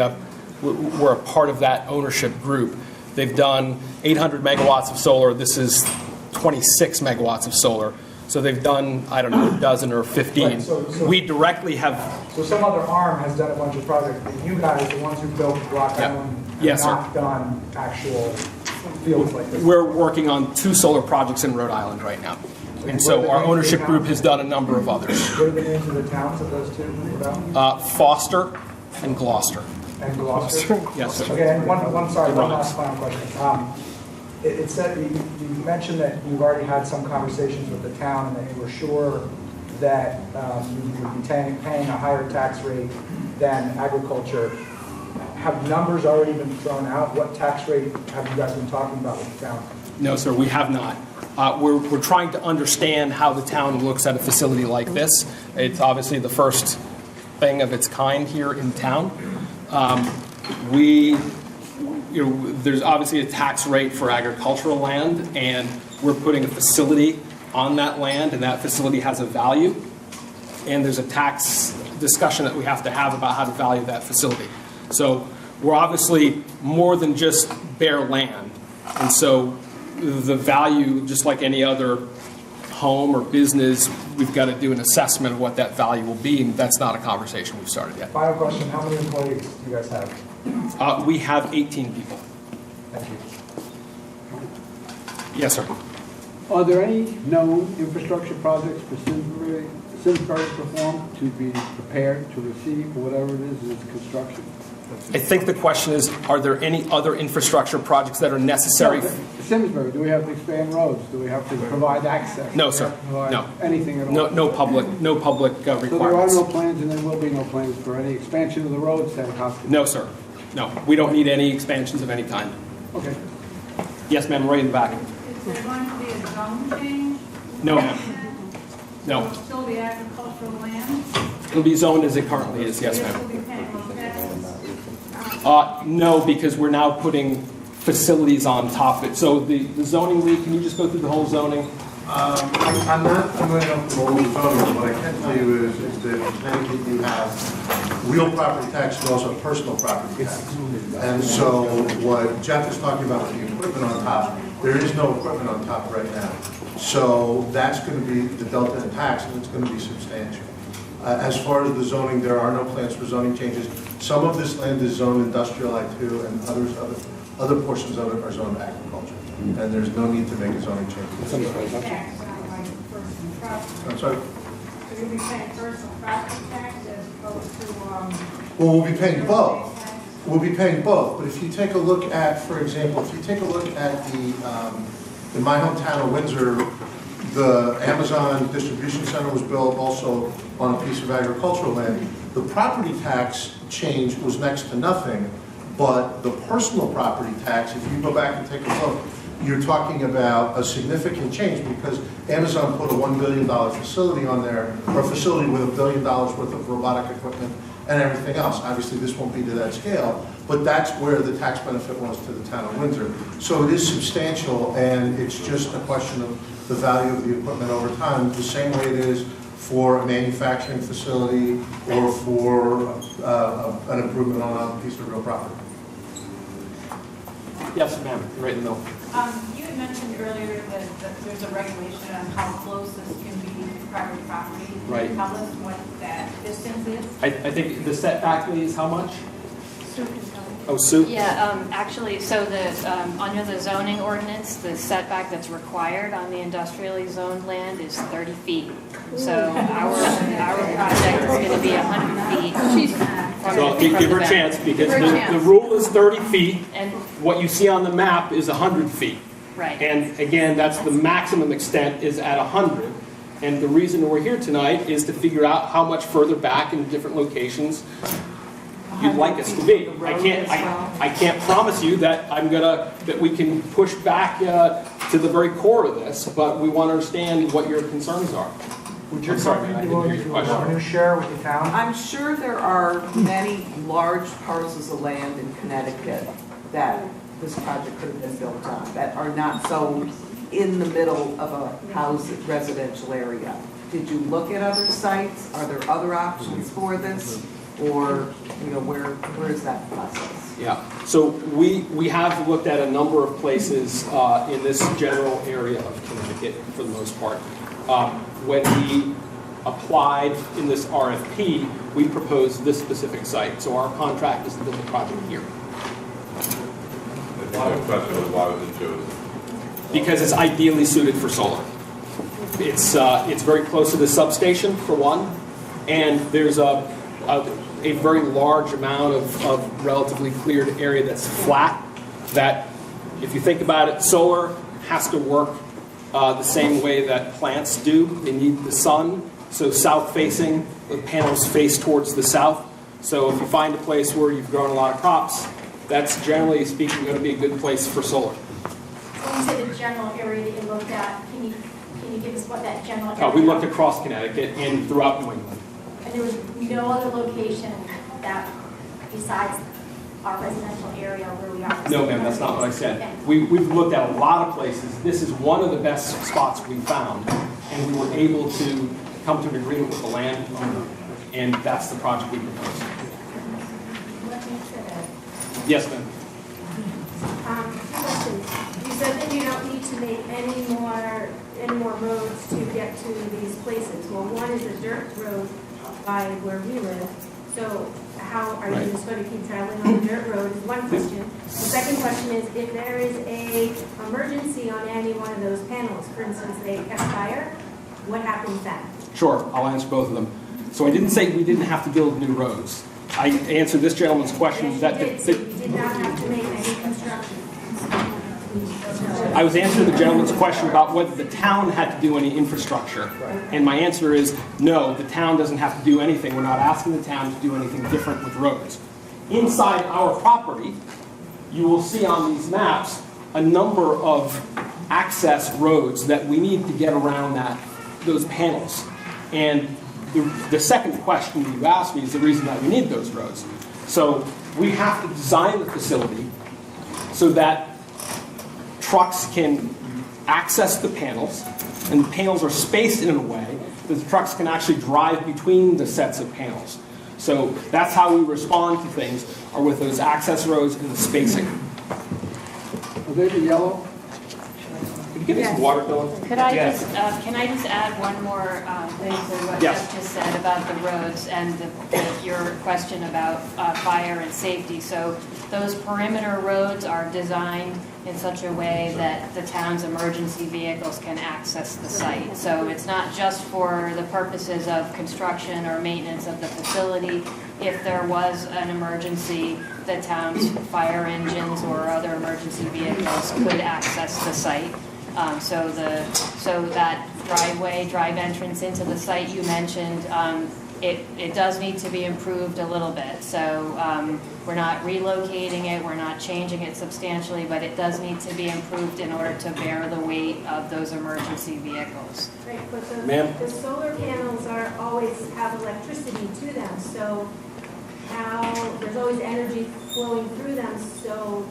we're a part of that ownership group. They've done 800 megawatts of solar. This is 26 megawatts of solar. So they've done, I don't know, a dozen or 15. Right, so we directly have. So some other arm has done a bunch of projects, but you guys, the ones who built Rock Island, have not done actual fields like this. We're working on 2 solar projects in Rhode Island right now. And so our ownership group has done a number of others. What are the names of the towns of those 2? Foster and Gloucester. And Gloucester? Yes, sir. Okay, and one last final question. It said, you mentioned that you've already had some conversations with the town and that you were sure that you would be paying a higher tax rate than agriculture. Have numbers already been thrown out? What tax rate have you guys been talking about with the town? No, sir, we have not. We're trying to understand how the town looks at a facility like this. It's obviously the first thing of its kind here in town. There's obviously a tax rate for agricultural land, and we're putting a facility on that land, and that facility has a value. And there's a tax discussion that we have to have about how to value that facility. So we're obviously more than just bare land. And so the value, just like any other home or business, we've got to do an assessment of what that value will be, and that's not a conversation we've started yet. Final question, how many employees do you guys have? We have 18 people. Thank you. Yes, sir. Are there any known infrastructure projects for Simsbury performed to be prepared to receive whatever it is its construction? I think the question is, are there any other infrastructure projects that are necessary? Simsbury, do we have to expand roads? Do we have to provide access? No, sir. No. Anything at all? No public requirements. So there are no plans, and there will be no plans for any expansion of the roads at Hoskins? No, sir. No, we don't need any expansions of any kind. Okay. Yes, ma'am, right in the back. Is there going to be a zone change? No, ma'am. No. Will it still be agricultural land? It'll be zoned as it currently is, yes, Will ma'am. be paying low taxes? No, because we're now putting facilities on top of it. So the zoning, Lee, can you just go through the whole zoning? I'm not familiar with the whole zoning, what I can tell you is that in Connecticut you have real property tax and also personal property tax. And so what Jeff is talking about with the equipment on top, there is no equipment on top right now. So that's going to be the delta in tax, and it's going to be substantial. As far as the zoning, there are no plans for zoning changes. Some of this land is zoned industrial I2, and other portions of it are zoned agriculture. And there's no need to make a zoning change. I'm sorry? So you'll be paying personal property tax as opposed to, Well, we'll be paying both. We'll be paying both. But if you take a look at, for example, if you take a look at in my hometown of Windsor, the Amazon distribution center was built also on a piece of agricultural land. The property tax change was next to nothing, but the personal property tax, if you go back and take a look, you're talking about a significant change because Amazon put a $1 billion facility on there, or a facility with $1 billion worth of robotic equipment and everything else. Obviously, this won't be to that scale, but that's where the tax benefit was to the town of Windsor. So it is substantial, and it's just a question of the value of the equipment over time, the same way it is for a manufacturing facility or for an improvement on a piece of real property. Yes, ma'am, right in the middle. You had mentioned earlier that there's a regulation on how close this can be to private property. Right. Can you tell us what that distance is? I think the setback is how much? Oh, Sue? Yeah, actually, so under the zoning ordinance, the setback that's required on the industrially zoned land is 30 feet. So our project is going to be 100 feet. So I'll give her a chance, because the rule is 30 feet, and what you see on the map is 100 feet. Right. And again, that's the maximum extent is at 100. And the reason we're here tonight is to figure out how much further back in different locations you'd like us to be. I can't promise you that that we can push back to the very core of this, but we want to understand what your concerns are. Would you question. share with the town? I'm sure there are many large parcels of land in Connecticut that this project could have been built on, that are not so in the middle of a house residential area. Did you look at other sites? Are there other options for this? Or, where is that process? Yeah, so we have looked at a number of places in this general area of Connecticut for the most part. When we applied in this RFP, we proposed this specific site. So our contract is to build the project here. The question was, why was it chosen? Because it's ideally suited for solar. It's very close to the substation, for one, and there's a very large amount of relatively cleared area that's flat, that if you think about it, solar has to work the same way that plants do. They need the sun, so south facing, the panels face towards the south. So if you find a place where you've grown a lot of crops, that's generally speaking going to be a good place for solar. When you say the general area that you looked at, can you give us what that general area? We looked across Connecticut and throughout New England. And there was no other location that, besides our residential area where we are? No, ma'am, that's not what I said. We've looked at a lot of places. This is one of the best spots we found, and we were able to come to an agreement with the landowner, and that's the project we proposed. Yes, ma'am. Two questions. You said that you don't need to make any more roads to get to these places. Well, one is a dirt road by where we live. So how are you just going to keep traveling on the dirt road is one question. The second question is, if there is an emergency on any one of those panels, for instance, they catch fire, what happens then? Sure, I'll answer both of them. So I didn't say we didn't have to build new roads. I answered this gentleman's question. Yes, you did not have to make any construction. I was answering the gentleman's question about whether the town had to do any infrastructure. And my answer is no, the town doesn't have to do anything. We're not asking the town to do anything different with roads. Inside our property, you will see on these maps a number of access roads that we need to get around those panels. And the second question you asked me is the reason that we need those roads. So we have to design the facility so that trucks can access the panels, and the panels are spaced in a way that the trucks can actually drive between the sets of panels. So that's how we respond to things, are with those access roads and the spacing. Are they the yellow? Could you give me some water, Dylan? Can I just add one more thing to what Jeff just said about the roads and your question about fire and safety? So those perimeter roads are designed in such a way that the town's emergency vehicles can access the site. So it's not just for the purposes of construction or maintenance of the facility. If there was an emergency, the town's fire engines or other emergency vehicles could access the site. So that drive entrance into the site you mentioned, it does need to be improved a little bit. So we're not relocating it, we're not changing it substantially, but it does need to be improved in order to bear the weight of those emergency vehicles. Right, but the solar panels always have electricity to them, so there's always energy flowing through them, so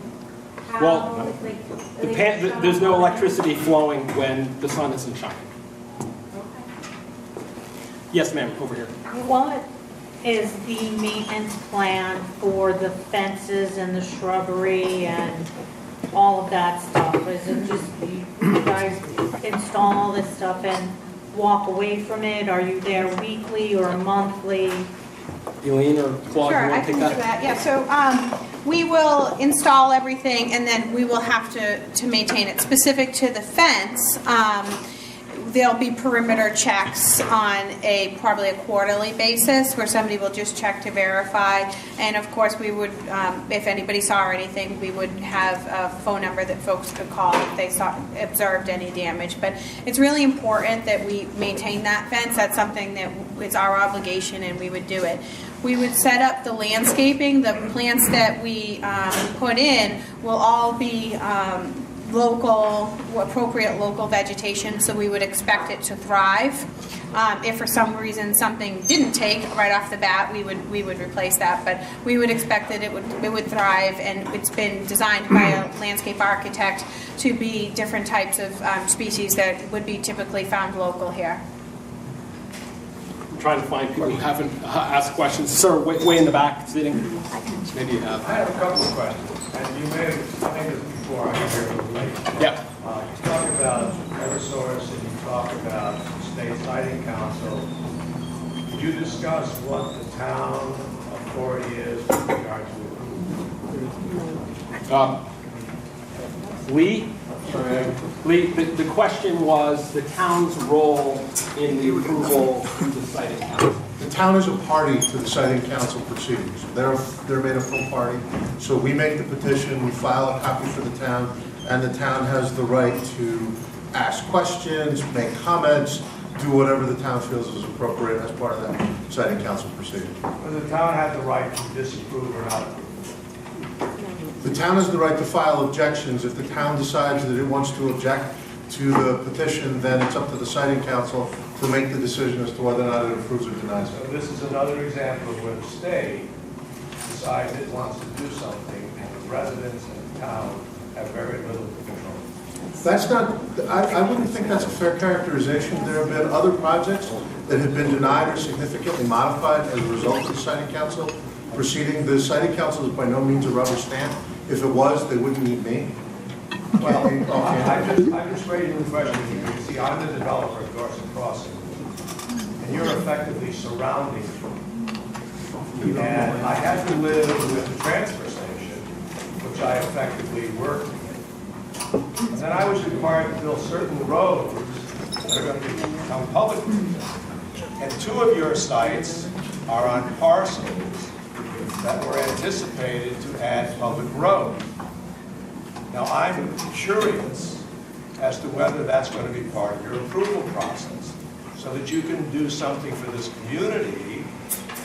there's no electricity flowing when the sun isn't shining. Yes, ma'am, over here. What is the maintenance plan for the fences and the shrubbery and all of that stuff? Is it just you guys install all this stuff and walk away from it? Are you there weekly or monthly? Elaine or Claude, Sure, you I want to can take do that? that. Yeah, so we will install everything, and then we will have to maintain it. Specific to the fence, there'll be perimeter checks on probably a quarterly basis, where somebody will just check to verify. And of course, we would, if anybody saw anything, we would have a phone number that folks could call if they observed any damage. But it's really important that we maintain that fence. That's something that it's our obligation, and we would do it. We would set up the landscaping. The plants that we put in will all be appropriate local vegetation, so we would expect it to thrive. If for some reason something didn't take right off the bat, we would replace that, but we would expect that it would thrive, and it's been designed by a landscape architect to be different types of species that would be typically found local here. I'm trying to find people who haven't asked questions. Sir, way in the back sitting. Maybe you have. I have a couple of questions, and you may have explained this before, I'm here a little late. Yeah. You talk about Eversource and you talk about State Siting Council. Could you discuss what the town authority is with regard to Lee? Lee, the question was the town's role in the approval through the siting council. The town is a party to the siting council proceedings. They're made a full party. So we make the petition, we file a copy for the town, and the town has the right to ask questions, make comments, do whatever the town feels is appropriate as part of that siting council proceeding. Does the town have the right to disapprove or not approve? The town has the right to file objections. If the town decides that it wants to object to the petition, then it's up to the siting council to make the decision as to whether or not it approves or denies it. So this is another example of where the state decides it wants to do something, and the residents and the town have very little control. That's not, I wouldn't think that's a fair characterization. There have been other projects that have been denied or significantly modified as a result of the siting council proceeding. The siting council is by no means a rubber stamp. If it was, they wouldn't need me. Well, I'm just raising the question here. You see, I'm the developer of Dorset Crossing, and you're effectively surrounding me. And I had to live with the transfer station, which I effectively worked with. And then I was required to build certain roads that are going to become public roads. And two of your sites are on parcels that were anticipated to add public roads. Now, I'm curious as to whether that's going to be part of your approval process, so that you can do something for this community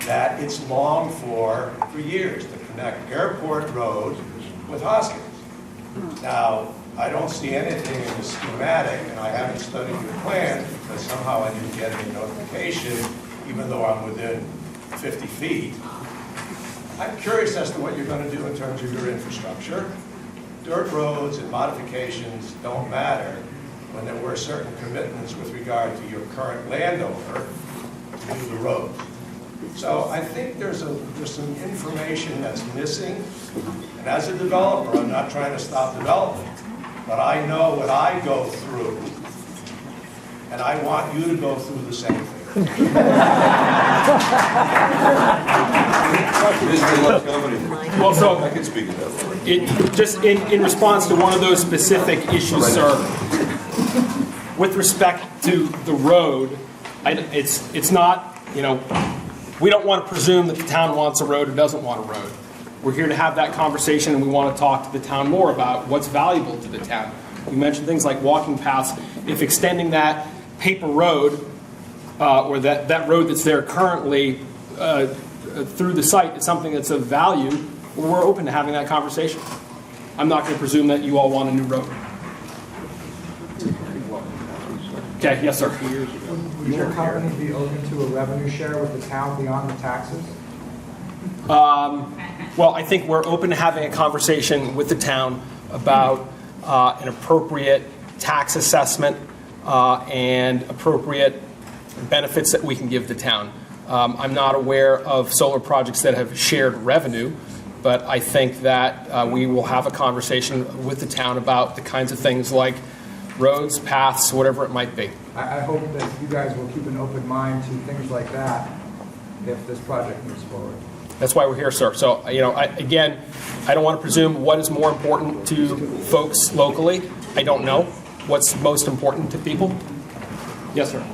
that it's longed for years, to connect Airport Road with Hoskins. Now, I don't see anything in the schematic, and I haven't studied your plan, because somehow I didn't get any notification, even though I'm within 50 feet. I'm curious as to what you're going to do in terms of your infrastructure. Dirt roads and modifications don't matter when there were certain commitments with regard to your current landowner to do the roads. So I think there's some information that's missing. And as a developer, I'm not trying to stop development, but I know what I go through, and I want you to go through the same thing. Well, so I can speak to that. just in response to one of those specific issues, sir, with respect to the road, it's not, we don't want to presume that the town wants a road or doesn't want a road. We're here to have that conversation, and we want to talk to the town more about what's valuable to the town. We mentioned things like walking paths. If extending that paper road or that road that's there currently through the site is something that's of value, we're open to having that conversation. I'm not going to presume that you all want a new road. Okay, yes, sir. Would your company be open to a revenue share with the town beyond the taxes? Well, I think we're open to having a conversation with the town about an appropriate tax assessment and appropriate benefits that we can give the town. I'm not aware of solar projects that have shared revenue, but I think that we will have a conversation with the town about the kinds of things like roads, paths, whatever it might be. I hope that you guys will keep an open mind to things like that if this project moves forward. That's why we're here, sir. So, again, I don't want to presume what is more important to folks locally. I don't know what's most important to people. Yes, sir.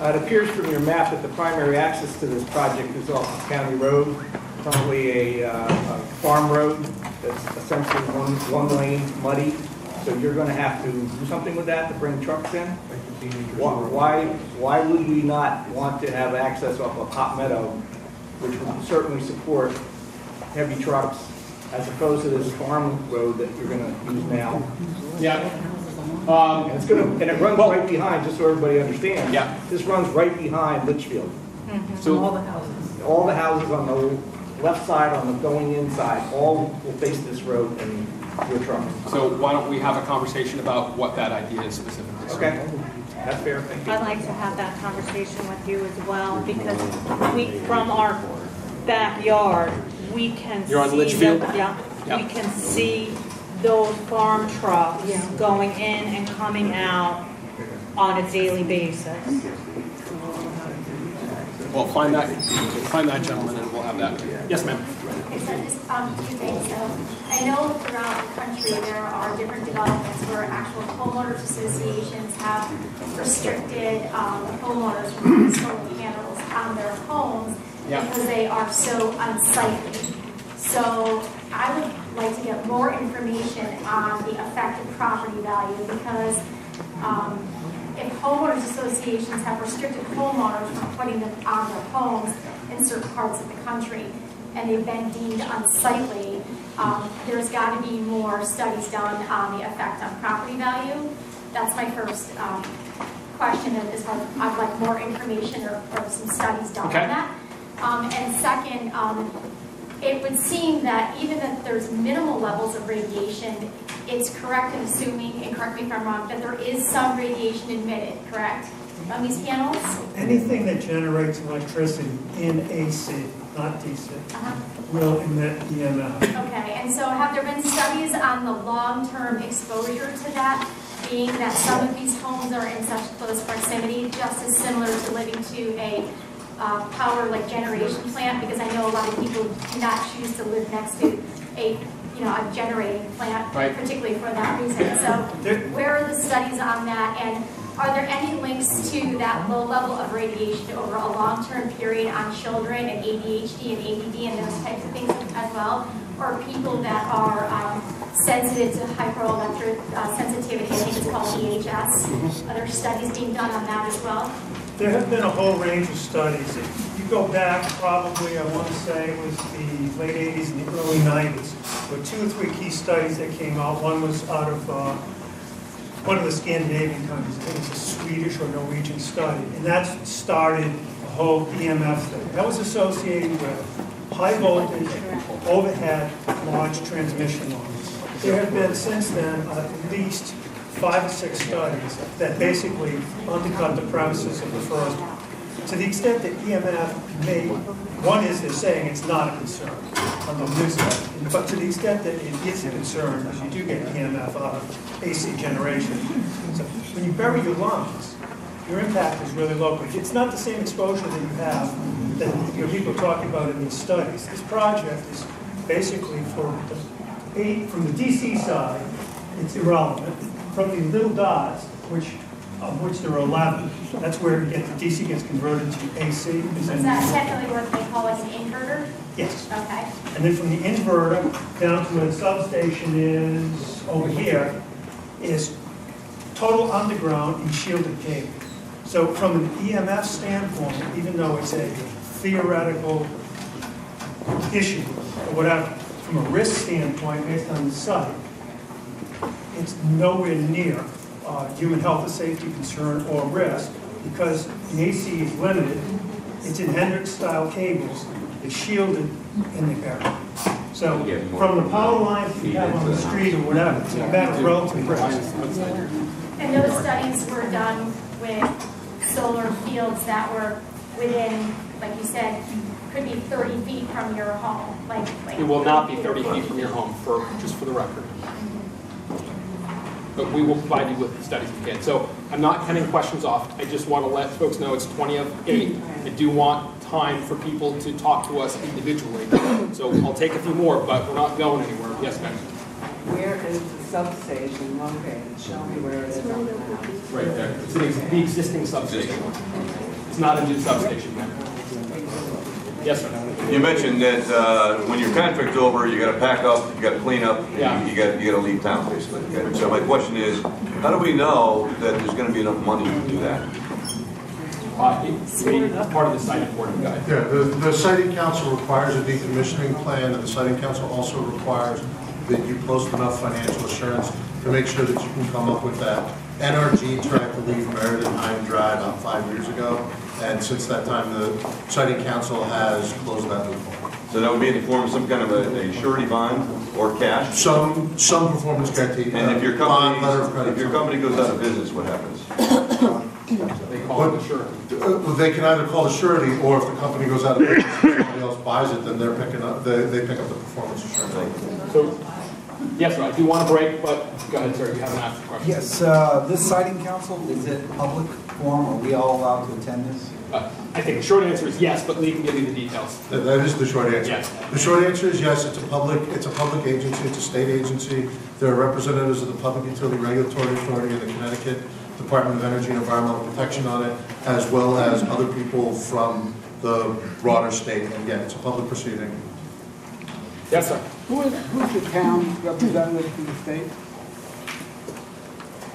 It appears from your map that the primary access to this project is off of County Road, probably a farm road that's essentially one lane, muddy. So you're going to have to do something with that to bring trucks in? Why would we not want to have access off of Hot Meadow, which would certainly support heavy trucks, as opposed to this farm road that you're going to use now? Yeah. And it runs right behind, just so everybody understands. Yeah. This runs right behind Litchfield. So All the houses. All the houses on the left side, on the going inside, all will face this road and your truck. So why don't we have a conversation about what that idea is specifically? Okay, that's fair, thank you. I'd like to have that conversation with you as well, because from our backyard, we can see. You're on Litchfield? Yeah, Yeah. we can see those farm trucks going in and coming out on a daily basis. Well, find that gentleman and we'll have that. Yes, ma'am. Okay, so just two things. So I know throughout the country there are different developments where actual homeowners associations have restricted homeowners from putting solar panels on their homes because they are so unsightly. So I would like to get more information on the affected property value because if homeowners associations have restricted homeowners from putting them on their homes in certain parts of the country and they've been deemed unsightly, there's got to be more studies done on the effect on property value. That's my first question, and is I'd like more information or some studies done on that. And second, it would seem that even if there's minimal levels of radiation, it's correct in assuming, and correct me if I'm wrong, that there is some radiation emitted, correct, on these panels? Anything that generates electricity in AC, not DC, will emit EMF. Okay, and so have there been studies on the long-term exposure to that, being that some of these homes are in such close proximity, just as similar to living to a power like generation plant, because I know a lot of people do not choose to live next to a generating plant, particularly for that reason. So where are the studies on that, and are there any links to that low level of radiation over a long-term period on children and ADHD and ADD and those types of things as well, or people that are sensitive to hyperelectric sensitivity? I think it's called EHS. Are there studies being done on that as well? There have been a whole range of studies. If you go back, probably, I want to say it was the late 80s and the early 90s, there were 2 or 3 key studies that came out. One was out of one of the Scandinavian countries. I think it's a Swedish or Norwegian study. And that started the whole EMF thing. That was associated with high voltage, overhead, large transmission lines. There have been since then at least 5 or 6 studies that basically undercut the premises of the first one. To the extent that EMF may, one is they're saying it's not a concern on the new side, but to the extent that it is a concern, because you do get EMF out of AC generation. So when you bury your lungs, your impact is really local. It's not the same exposure that you have that people are talking about in these studies. This project is basically from the DC side, it's irrelevant. From the little dots, of which there are 11, that's where the DC gets converted to AC. Is that technically what they call like an inverter? Yes. Okay. And then from the inverter down to where the substation is over here is total underground and shielded cable. So from an EMF standpoint, even though it's a theoretical issue or whatever, from a risk standpoint based on the site, it's nowhere near human health or safety concern or risk because the AC is limited. It's in Hendrix-style cables. It's shielded in the area. So from the power lines you have on the street or whatever, it's a matter of relative risk. And those studies were done with solar fields that were within, like you said, could be 30 feet from your home, like. It will not be 30 feet from your home, just for the record. But we will provide you with the studies we can. So I'm not cutting questions off. I just want to let folks know it's 20 of 8. I do want time for people to talk to us individually. So I'll take a few more, but we're not going anywhere. Yes, ma'am. Where is the substation located? Show me where it is on the map. Right there. It's the existing substation. It's not a new substation, ma'am. Yes, sir. You mentioned that when your contract's over, you got to pack up, you got to clean up, Yeah. you got to leave town, basically. Okay? So my question is, how do we know that there's going to be enough money to do that? It's part of the siting board guide. Yeah, the siting council requires a decommissioning plan, and the siting council also requires that you post enough financial assurance to make sure that you can come up with that. NRG tried to leave Meriden high and dry about 5 years ago, and since that time, the siting council has closed that loophole. So that would be in the form of some kind of a surety bond or cash? Some performance guarantee. And if your bond, letter of credit. company goes out of business, what happens? They call it a surety. They can either call a surety, or if the company goes out of business and somebody else buys it, then they're picking up, they pick up the performance assurance. So, yes, sir, I do want to break, but go ahead, sir, you haven't asked the question. Yes, this siting council, is it public forum? Are we all allowed to attend this? I think the short answer is yes, but Lee can give you the details. That is the short answer. Yes. The short answer is yes, it's a public agency, it's a state agency. There are representatives of the Public Utility Regulatory Authority and the Connecticut Department of Energy and Environmental Protection on it, as well as other people from the broader state. And again, it's a public proceeding. Yes, sir. Who's the town representative to the state?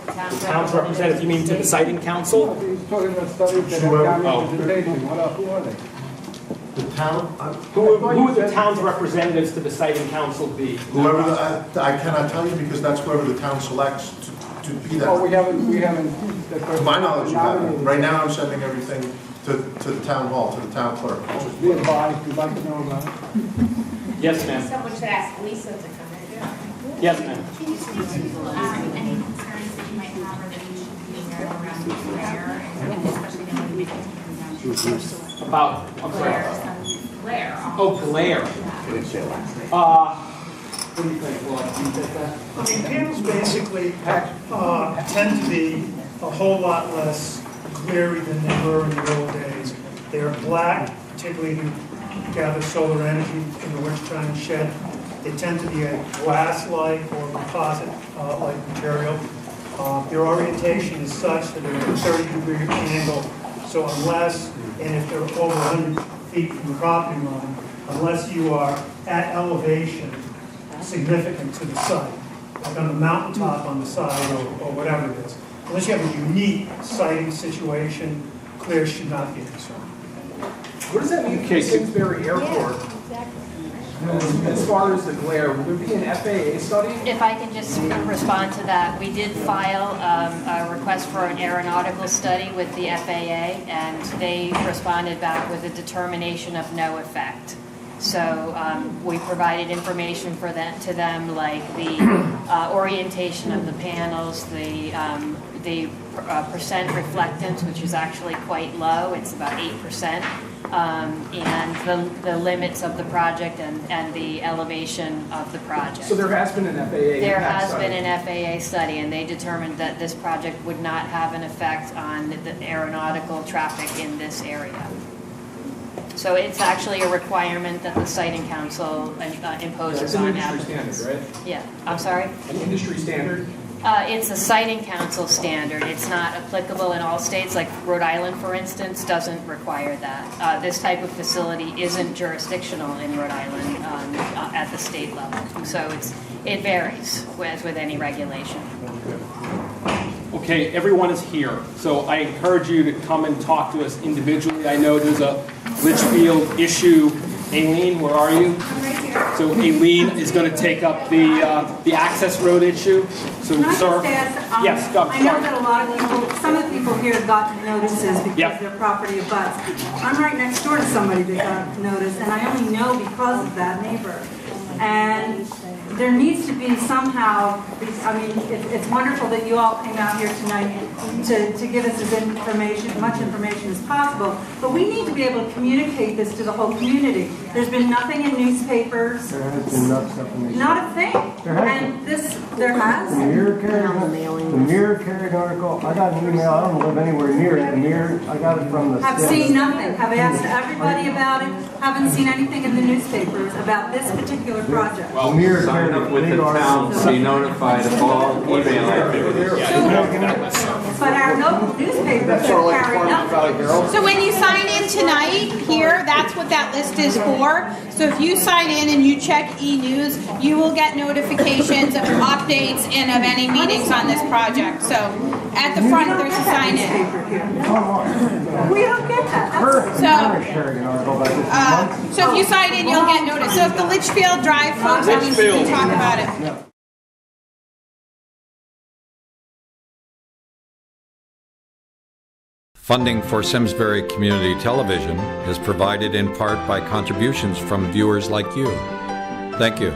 The town's representative, you mean to the siting council? He's talking about studies that have town representation. Who are they? The town? Who would the town's representatives to the siting council be? Whoever, I cannot tell you because that's whoever the town selects to be that. Oh, we haven't. To my knowledge, you haven't. Right now, I'm sending everything to the town hall, to the town clerk. Be advised, we'd like to know about it. Yes, ma'am. Someone should ask Lisa to come in. Yes, ma'am. Can you speak to any concerns that you might have or that you should be aware around glare, and especially now when we get to About, I'm sorry. glare? Oh, glare. What do you think, Will? Do you think that? I mean, panels basically tend to be a whole lot less glary than they were in the old days. They're black, particularly to gather solar energy in the wintertime shed. They tend to be a glass-like or composite-like material. Their orientation is such that they're at a 30-degree angle, so unless, and if they're over 100 feet from the property line, unless you are at elevation significant to the site, like on the mountaintop on the side or whatever it is, unless you have a unique siting situation, glare should not be a concern. What does that mean for Simsbury Airport? As far as the glare, will there be an FAA study? If I can just respond to that, we did file a request for an aeronautical study with the FAA, and they responded back with a determination of no effect. So we provided information to them, like the orientation of the panels, the percent reflectance, which is actually quite low. It's about 8%. And the limits of the project and the elevation of the project. So there has been an FAA There has been an FAA study, and they determined that this project would not have an effect on the aeronautical traffic in this area. So it's actually a requirement that the siting council imposes on applicants. It's an industry standard, right? Yeah, I'm sorry? An industry standard? It's a siting council standard. It's not applicable in all states. Like Rhode Island, for instance, doesn't require that. This type of facility isn't jurisdictional in Rhode Island at the state level. So it varies as with any regulation. Okay, everyone is here, so I encourage you to come and talk to us individually. I know there's a Litchfield issue. Aileen, where are you? I'm right here. So Aileen is going to take up the access road issue. So, Can I sir, just ask, yes, go. I know that a lot of people, some of the people here got notices because their property abuts. I'm right next door to somebody that got notice, and I only know because of that neighbor. And there needs to be somehow, I mean, it's wonderful that you all came out here tonight to give us as much information as possible, but we need to be able to communicate this to the whole community. There's been nothing in newspapers. There has been nothing. Not a thing. There has. And there has. The Mirror carried article, I got an email, I don't live anywhere near it, the Mirror, I got it from the. Have seen nothing. Have asked everybody about it. Haven't seen anything in the newspapers about this particular project. Well, sign up with the town to be notified of all email activities. But our local newspapers have carried nothing. So when you sign in tonight here, that's what that list is for. So if you sign in and you check e-news, you will get notifications of updates and of any meetings on this project. So at the front, there's a sign in. We don't get that. So if you sign in, you'll get notice. So if the Litchfield Drive folks, that means we can talk about it. Funding for Simsbury Community Television is provided in part by contributions from viewers like you. Thank you.